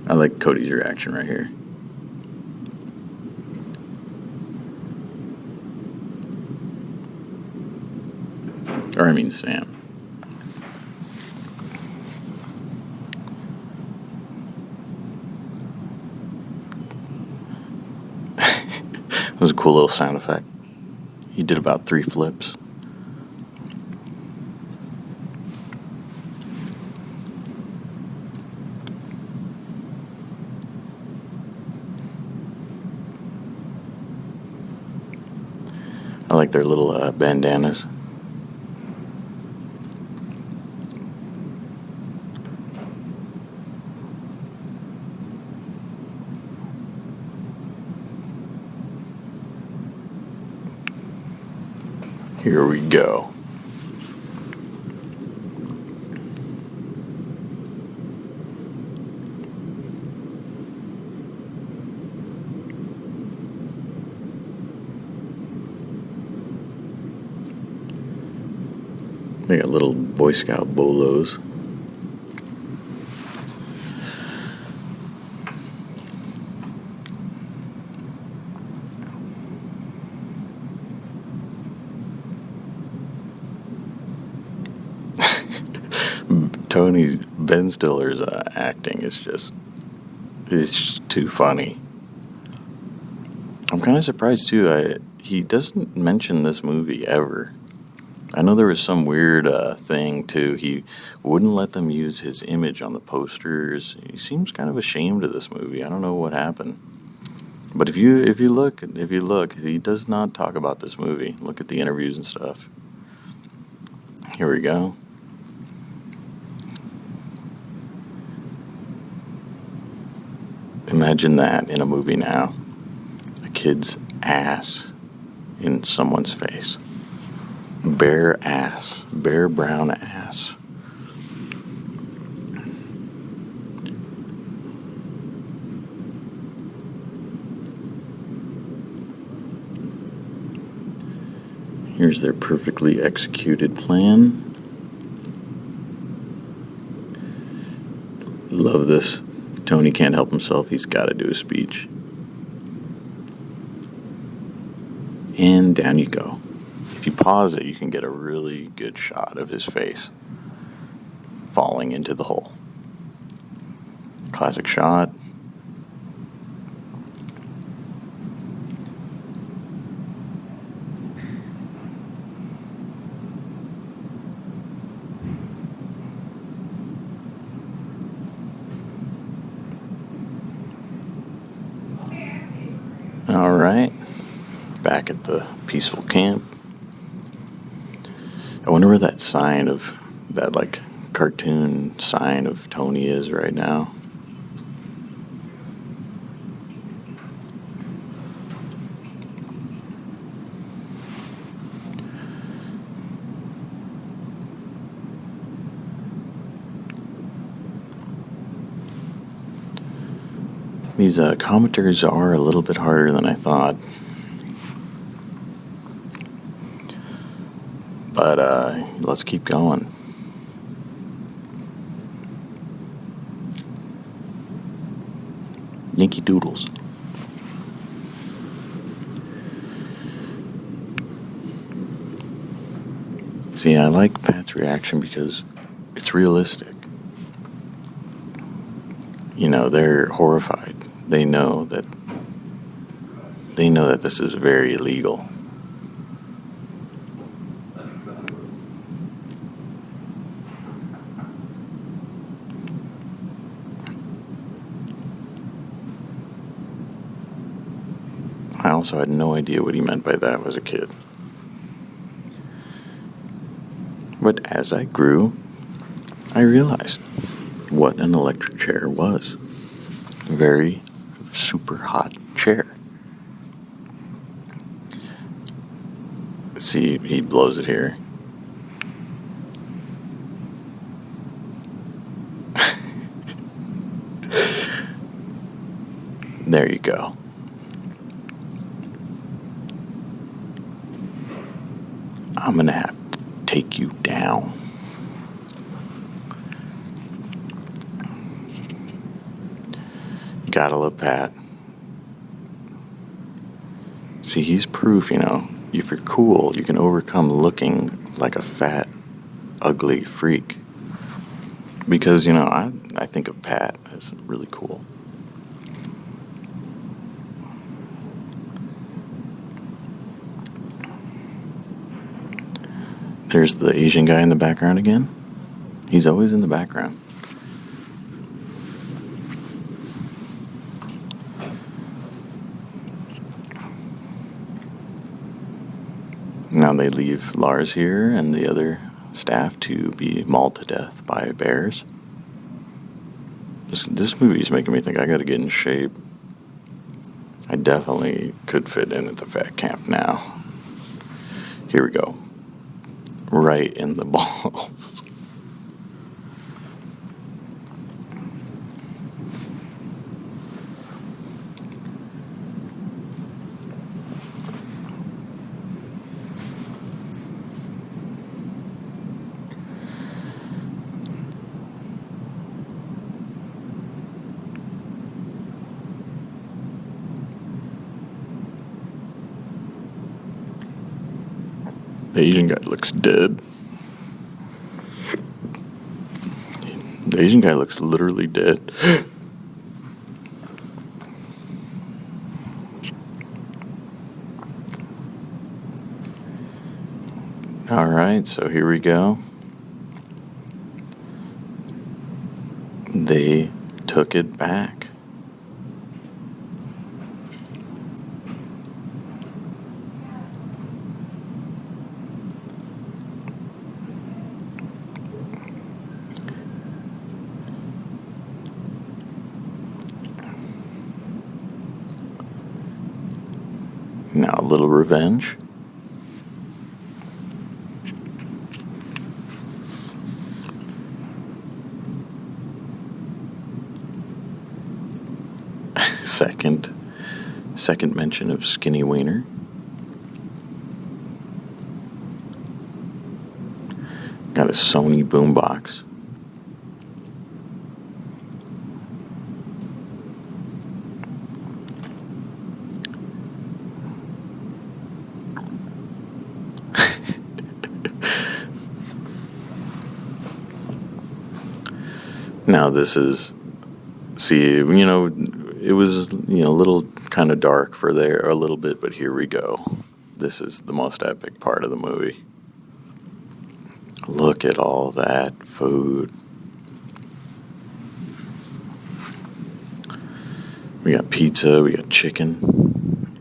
S1: I like Cody's reaction right here. Or I mean Sam. It was a cool little sound effect. He did about 3 flips. I like their little bandanas. Here we go. They got little Boy Scout bolos. Ben Stiller's acting is just too funny. I'm kind of surprised too. He doesn't mention this movie ever. I know there was some weird thing too. He wouldn't let them use his image on the posters. He seems kind of ashamed of this movie. I don't know what happened. But if you look, he does not talk about this movie. Look at the interviews and stuff. Here we go. Imagine that in a movie now. A kid's ass in someone's face. Bare ass. Bare brown ass. Here's their perfectly executed plan. Love this. Tony can't help himself. He's got to do a speech. And down you go. If you pause it, you can get a really good shot of his face falling into the hole. Classic shot. All right, back at the peaceful camp. I wonder where that sign of that cartoon sign of Tony is right now. These commentaries are a little bit harder than I thought. But let's keep going. Yankee Doodles. See, I like Pat's reaction because it's realistic. You know, they're horrified. They know that this is very illegal. I also had no idea what he meant by that as a kid. But as I grew, I realized what an electric chair was. A very super hot chair. See, he blows it here. There you go. I'm gonna have to take you down. You gotta love Pat. See, he's proof, if you're cool, you can overcome looking like a fat, ugly freak. Because, I think of Pat as really cool. There's the Asian guy in the background again. He's always in the background. Now they leave Lars here and the other staff to be mauled to death by bears. This movie is making me think I gotta get in shape. I definitely could fit in at the fat camp now. Here we go. Right in the balls. The Asian guy looks dead. The Asian guy looks literally dead. Alright, so here we go. They took it back. Now a little revenge. Second mention of Skinny Wiener. Got a Sony boombox. Now this is, see, it was, a little kind of dark for there a little bit, but here we go. This is the most epic part of the movie. Look at all that food. We got pizza, we got chicken,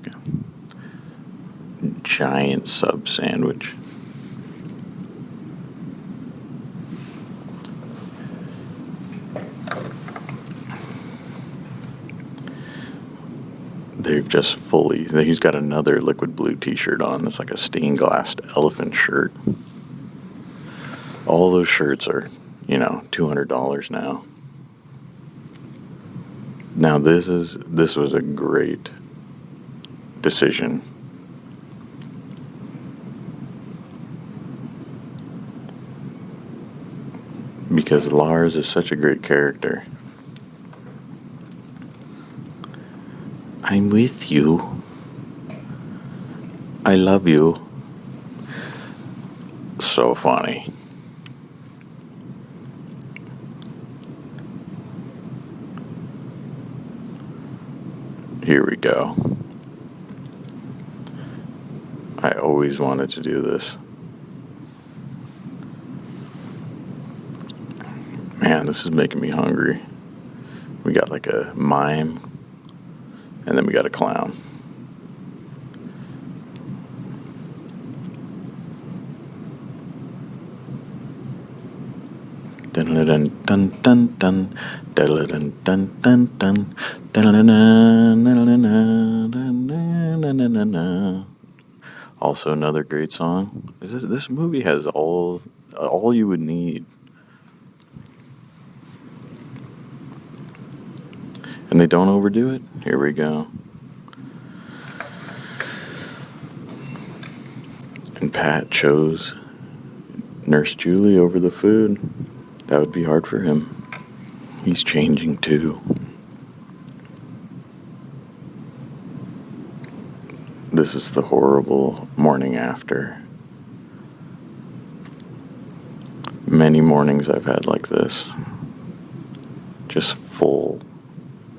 S1: we got giant sub sandwich. They've just he's got another liquid blue t-shirt on that's like a stained glass elephant shirt. All those shirts are, $200 now. Now this was a great decision. Because Lars is such a great character. I'm with you. I love you. So funny. Here we go. I always wanted to do this. Man, this is making me hungry. We got like a mime, and then we got a clown. Dun dun dun dun dun dun dun dun dun dun. Also, another great song. This movie has all you would need, and they don't overdo it. Here we go. And Pat chose Nurse Julie over the food. That would be hard for him. He's changing too. This is the horrible morning after. Many mornings I've had like this. Just full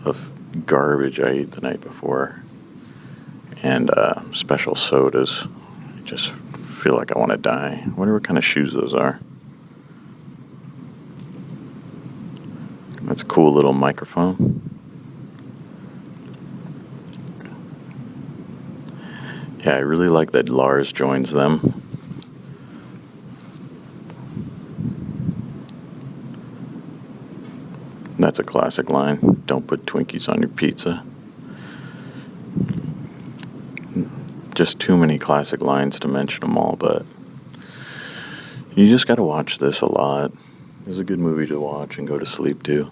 S1: of garbage I ate the night before. And special sodas. I just feel like I want to die. I wonder what kind of shoes those are. That's a cool little microphone. Yeah, I really like that Lars joins them. That's a classic line. Don't put Twinkies on your pizza. Just too many classic lines to mention them all, but you just got to watch this a lot. It's a good movie to watch and go to sleep to.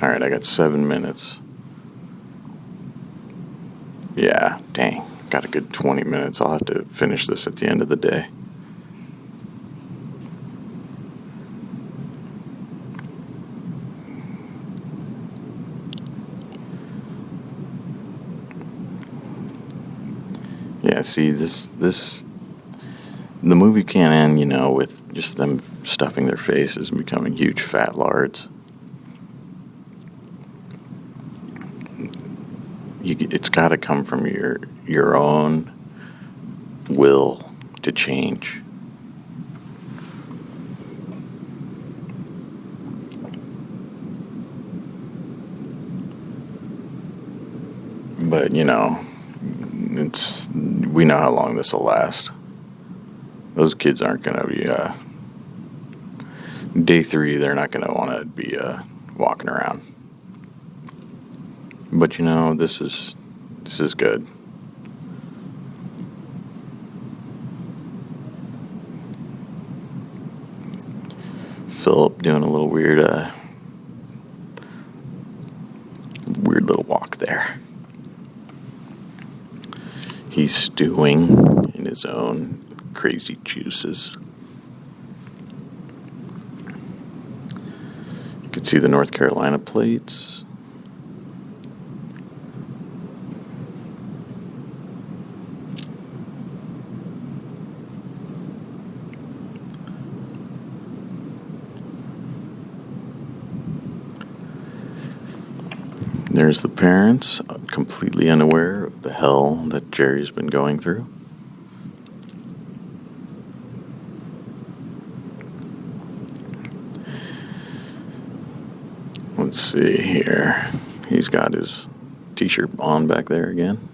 S1: Alright, I got 7 minutes. Yeah, dang. Got a good 20 minutes. I'll have to finish this at the end of the day. Yeah, see, the movie can't end, with just them stuffing their faces and becoming huge fat lards. It's got to come from your own will to change. But, we know how long this will last. Those kids aren't going to be, day 3, they're not going to want to be walking around. But, this is good. Philip doing a little weird little walk there. He's stewing in his own crazy juices. You can see the North Carolina plates. There's the parents, completely unaware of the hell that Jerry's been going through. Let's see here. He's got his t-shirt on back there again.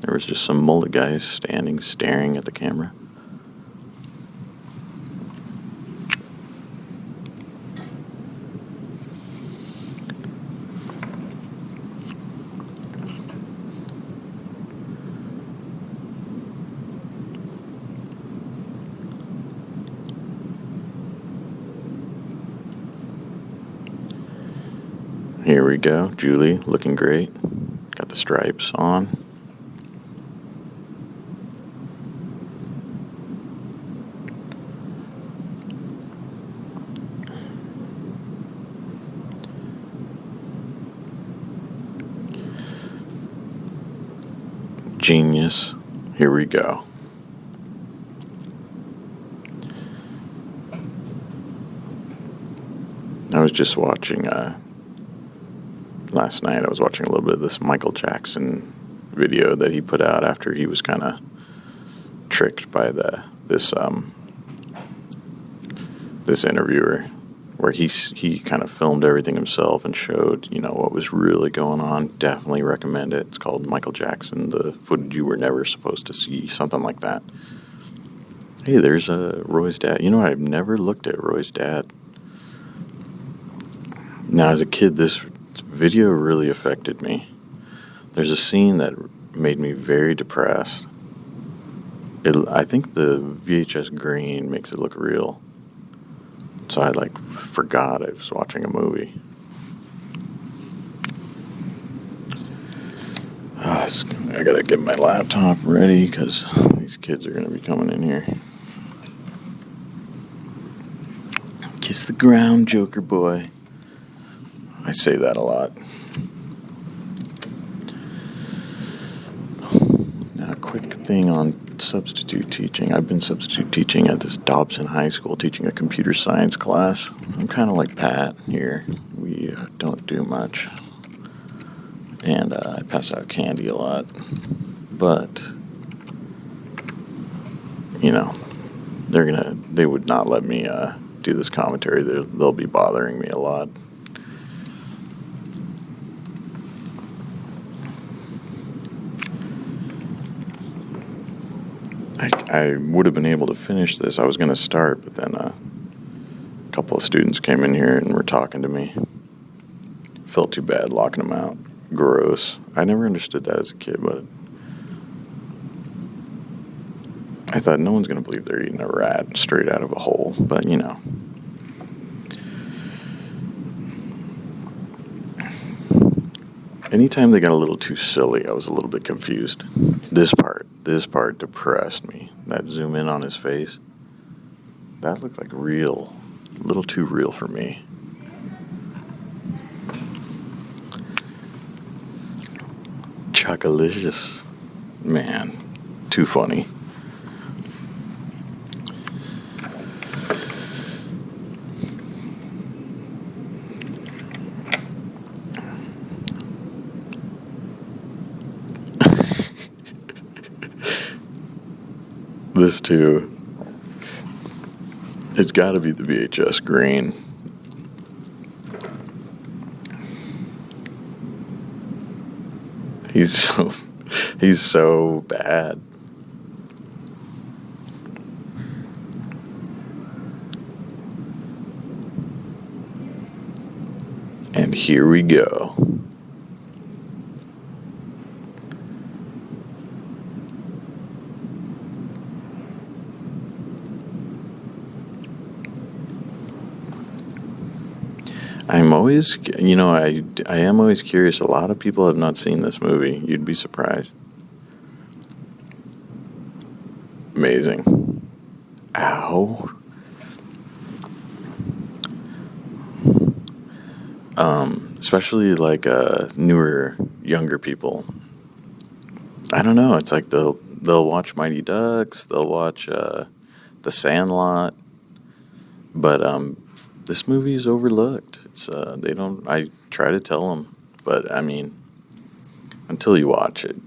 S1: There was just some mullet guys standing, staring at the camera. Here we go. Julie, looking great. Got the stripes on. Genius. Here we go. I was just watching, last night I was watching a little bit of this Michael Jackson video that he put out after he was kind of tricked by this interviewer, where he kind of filmed everything himself and showed, what was really going on. Definitely recommend it. It's called Michael Jackson, the footage you were never supposed to see, something like that. Hey, there's Roy's dad. I've never looked at Roy's dad. Now, as a kid, this video really affected me. There's a scene that made me very depressed. I think the VHS green makes it look real. So I forgot I was watching a movie. I gotta get my laptop ready because these kids are gonna be coming in here. Kiss the ground, Joker boy. I say that a lot. Now, a quick thing on substitute teaching. I've been substitute teaching at this Dobson High School, teaching a computer science class. I'm kind of like Pat here. We don't do much. And I pass out candy a lot. But, they would not let me do this commentary. They'll be bothering me a lot. I would have been able to finish this. I was going to start, but then a couple of students came in here and were talking to me. Felt too bad locking them out. Gross. I never understood that as a kid, but I thought no one's going to believe they're eating a rat straight out of a hole, but Anytime they got a little too silly, I was a little bit confused. This part depressed me. That zoom in on his face, that looked like real, a little too real for me. Chocolicious. Man, too funny. This too. It's got to be the VHS green. He's so bad. And here we go. I'm always, I am always curious. A lot of people have not seen this movie. You'd be surprised. Amazing. Ow. Especially newer, younger people. I don't know. It's like they'll watch Mighty Ducks. They'll watch The Sandlot. But this movie is overlooked. It's I try to tell them, but I mean, until you watch it,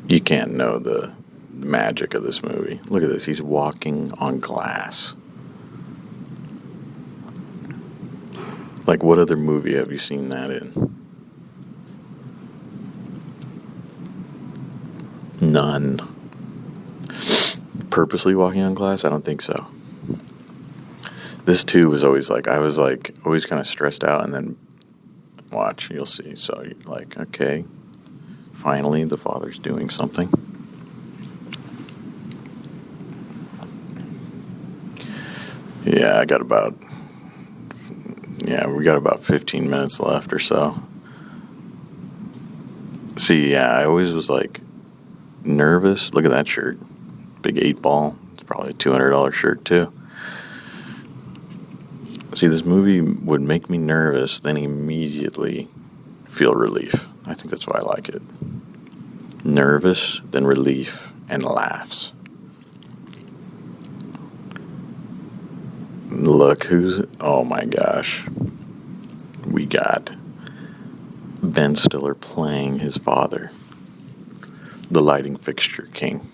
S1: you can't know the magic of this movie. Look at this. He's walking on glass. What other movie have you seen that in? None. Purposely walking on glass? I don't think so. This too was always I was always kind of stressed out, and then watch, you'll see. So you're okay, finally the father's doing something. Yeah, I got about Yeah, we got about 15 minutes left or so. See, yeah, I always was like nervous. Look at that shirt. Big 8-ball. It's probably a $200 shirt too. See, this movie would make me nervous, then immediately feel relief. I think that's why I like it. Nervous, then relief, and laughs. Look who's... Oh my gosh. We got Ben Stiller playing his father, the lighting fixture king.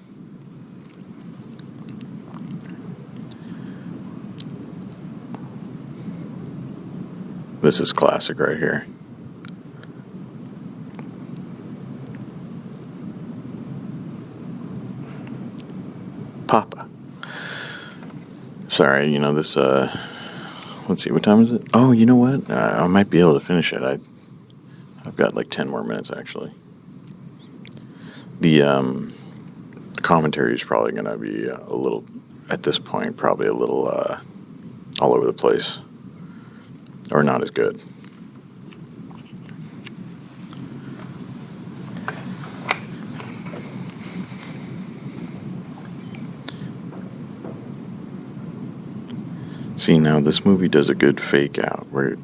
S1: This is classic right here. Papa. Sorry, this, let's see, what time is it? Oh, you know what? I might be able to finish it. I've got like 10 more minutes, actually. The commentary is probably going to be a little, at this point, probably a little all over the place. Or not as good. See, now this movie does a good fake out where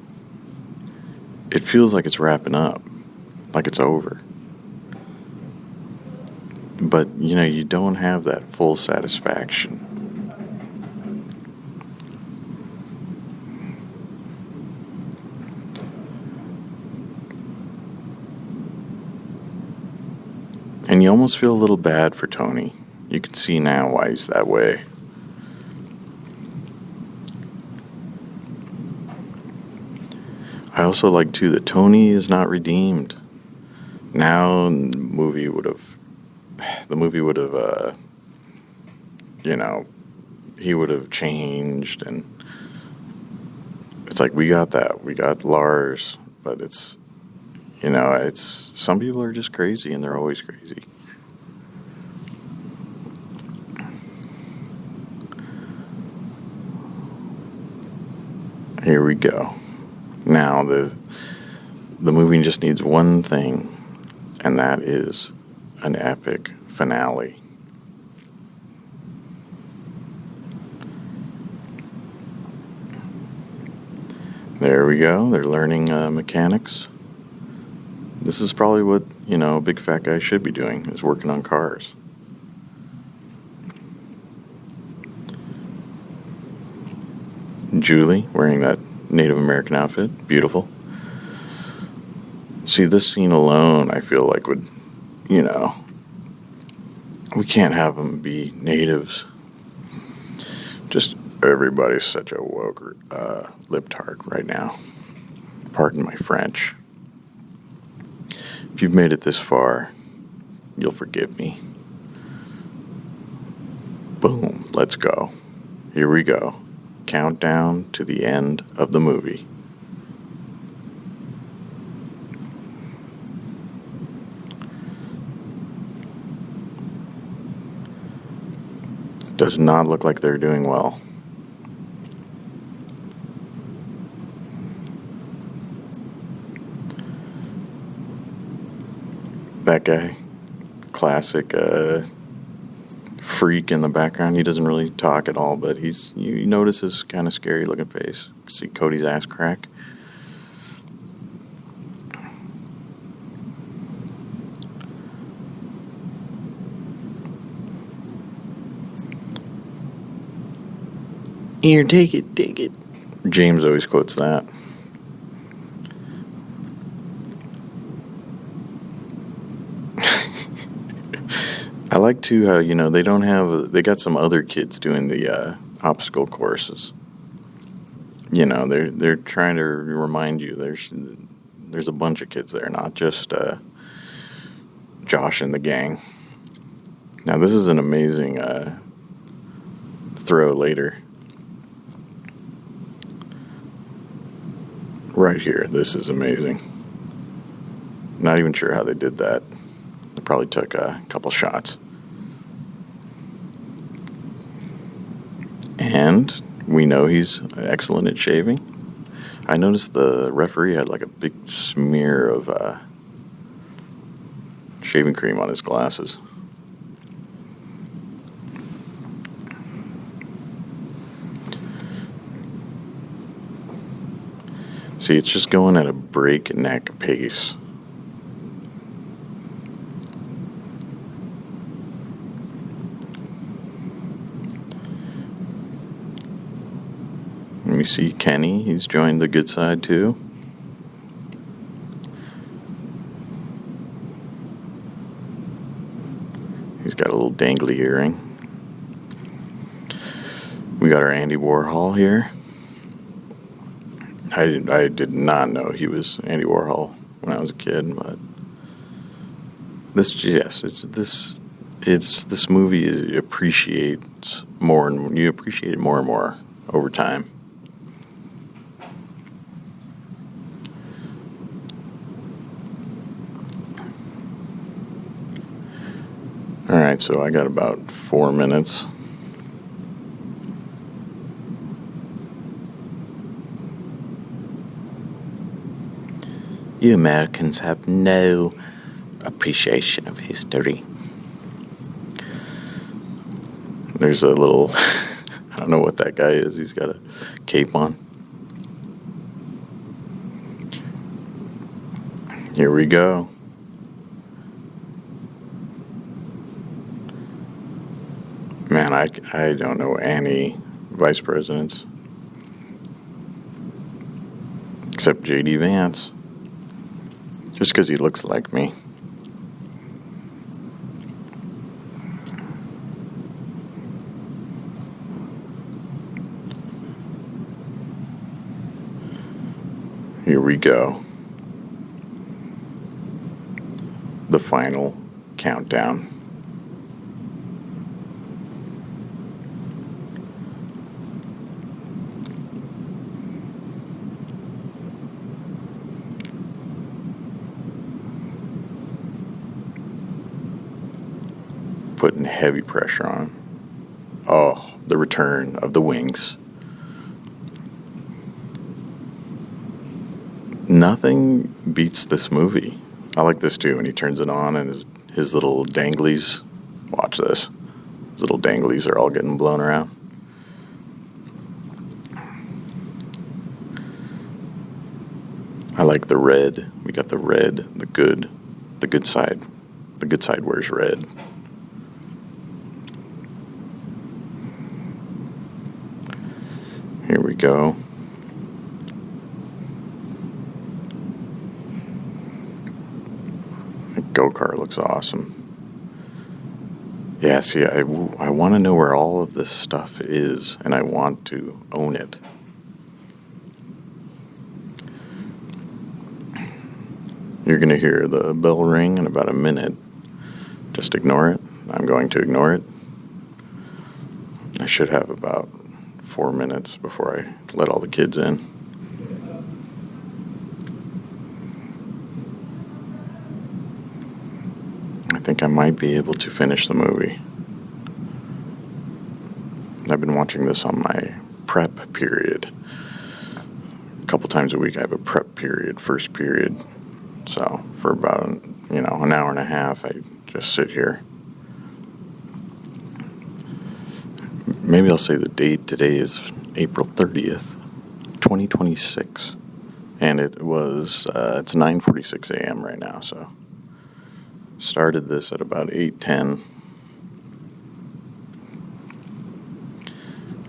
S1: it feels like it's wrapping up, like it's over. But, you don't have that full satisfaction. And you almost feel a little bad for Tony. You can see now why he's that way. I also like, too, that Tony is not redeemed. Now, the movie would have, he would have changed. And it's like, we got that. We got Lars. But it's, some people are just crazy, and they're always crazy. Here we go. Now, the movie just needs one thing, and that is an epic finale. There we go. They're learning mechanics. This is probably what, a big fat guy should be doing, is working on cars. Julie, wearing that Native American outfit. Beautiful. See, this scene alone, I feel like would, we can't have them be natives. Just everybody's such a woke libtard right now. Pardon my French. If you've made it this far, you'll forgive me. Boom, let's go. Here we go. Countdown to the end of the movie. Does not look like they're doing well. That guy, classic freak in the background. He doesn't really talk at all, but you notice his kind of scary looking face. See Cody's ass crack. Here, take it. James always quotes that. I like too how, they got some other kids doing the obstacle courses. They're trying to remind you there's a bunch of kids there, not just Josh and the gang. Now this is an amazing throw later. Right here, this is amazing. Not even sure how they did that. They probably took a couple shots. And we know he's excellent at shaving. I noticed the referee had like a big smear of shaving cream on his glasses. See, it's just going at a breakneck pace. Let me see Kenny. He's joined the good side too. He's got a little dangly earring. We got our Andy Warhol here. I did not know he was Andy Warhol when I was a kid, but this movie appreciates more, and you appreciate it more and more over time. All right, so I got about 4 minutes. You Americans have no appreciation of history. There's a little, I don't know what that guy is. He's got a cape on. Here we go. Man, I don't know any vice presidents except J.D. Vance. Just because he looks like me. Here we go. The final countdown. Putting heavy pressure on. Oh, the return of the wings. Nothing beats this movie. I like this too when he turns it on and his little danglies. Watch this. His little danglies are all getting blown around. I like the red. We got the red, the good side. The good side wears red. Here we go. The go-kart looks awesome. Yeah, see, I want to know where all of this stuff is, and I want to own it. You're going to hear the bell ring in about a minute. Just ignore it. I'm going to ignore it. I should have about 4 minutes before I let all the kids in. I think I might be able to finish the movie. I've been watching this on my prep period. A couple times a week I have a prep period, first period. So for about, an hour and a half, I just sit here. Maybe I'll say the date. Today is April 30th, 2026. And it's 9:46 a.m. right now, so started this at about 8:10.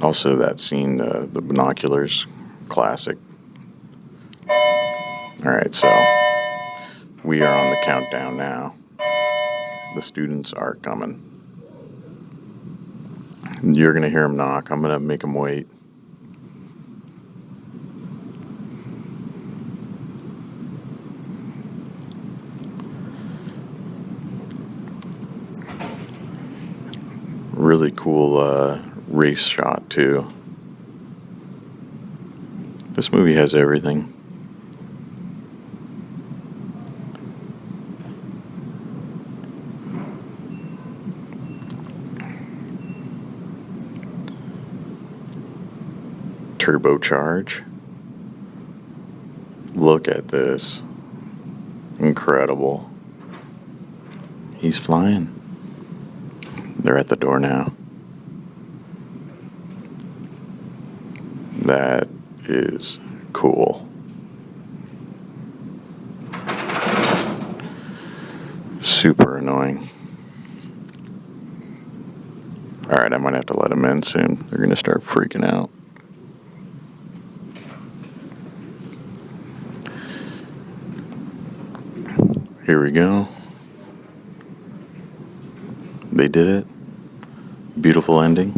S1: Also that scene, the binoculars, classic. Alright, so we are on the countdown now. The students are coming. You're going to hear them knock. I'm going to make them wait. Really cool race shot, too. This movie has everything. Turbocharge. Look at this. Incredible. He's flying. They're at the door now. That is cool. Super annoying. Alright, I might have to let them in soon. They're going to start freaking out. Here we go. They did it. Beautiful ending.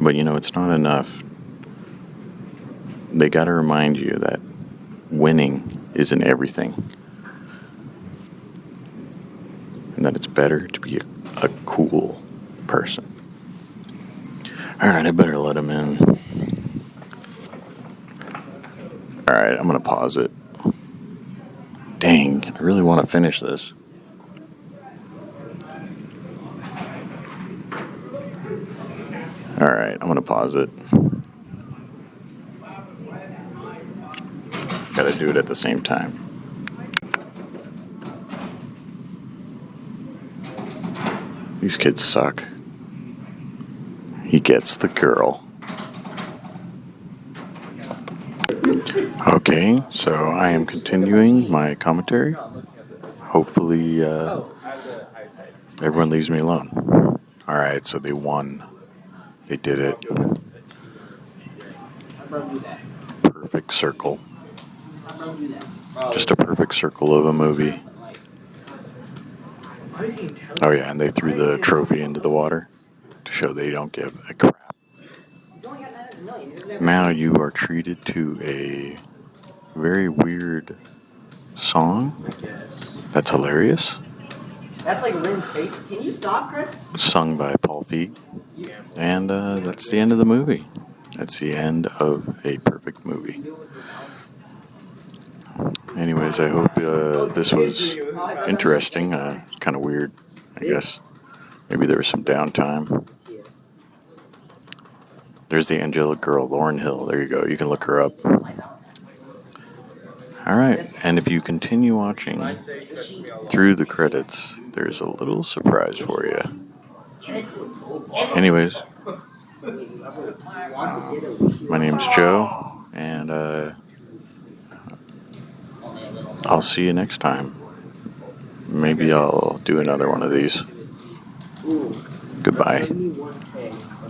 S1: But it's not enough. They got to remind you that winning isn't everything. And that it's better to be a cool person. Alright, I better let him in. Alright, I'm going to pause it. Dang, I really want to finish this. Alright, I'm going to pause it. Gotta do it at the same time. These kids suck. He gets the girl. Okay, so I am continuing my commentary. Hopefully, everyone leaves me alone. Alright, so they won. They did it. Perfect circle. Just a perfect circle of a movie. Oh yeah, and they threw the trophy into the water to show they don't give a crap. Now you are treated to a very weird song. That's hilarious.
S2: That's like Lynn's face. Can you stop, Chris?
S1: Sung by Paul Feig. And that's the end of the movie. That's the end of a perfect movie. Anyways, I hope this was interesting. Kind of weird, I guess. Maybe there was some downtime. There's the angelic girl, Lauryn Hill. There you go. You can look her up. Alright, and if you continue watching through the credits, there's a little surprise for you. Anyways, my name's Joe, and I'll see you next time. Maybe I'll do another one of these. Goodbye.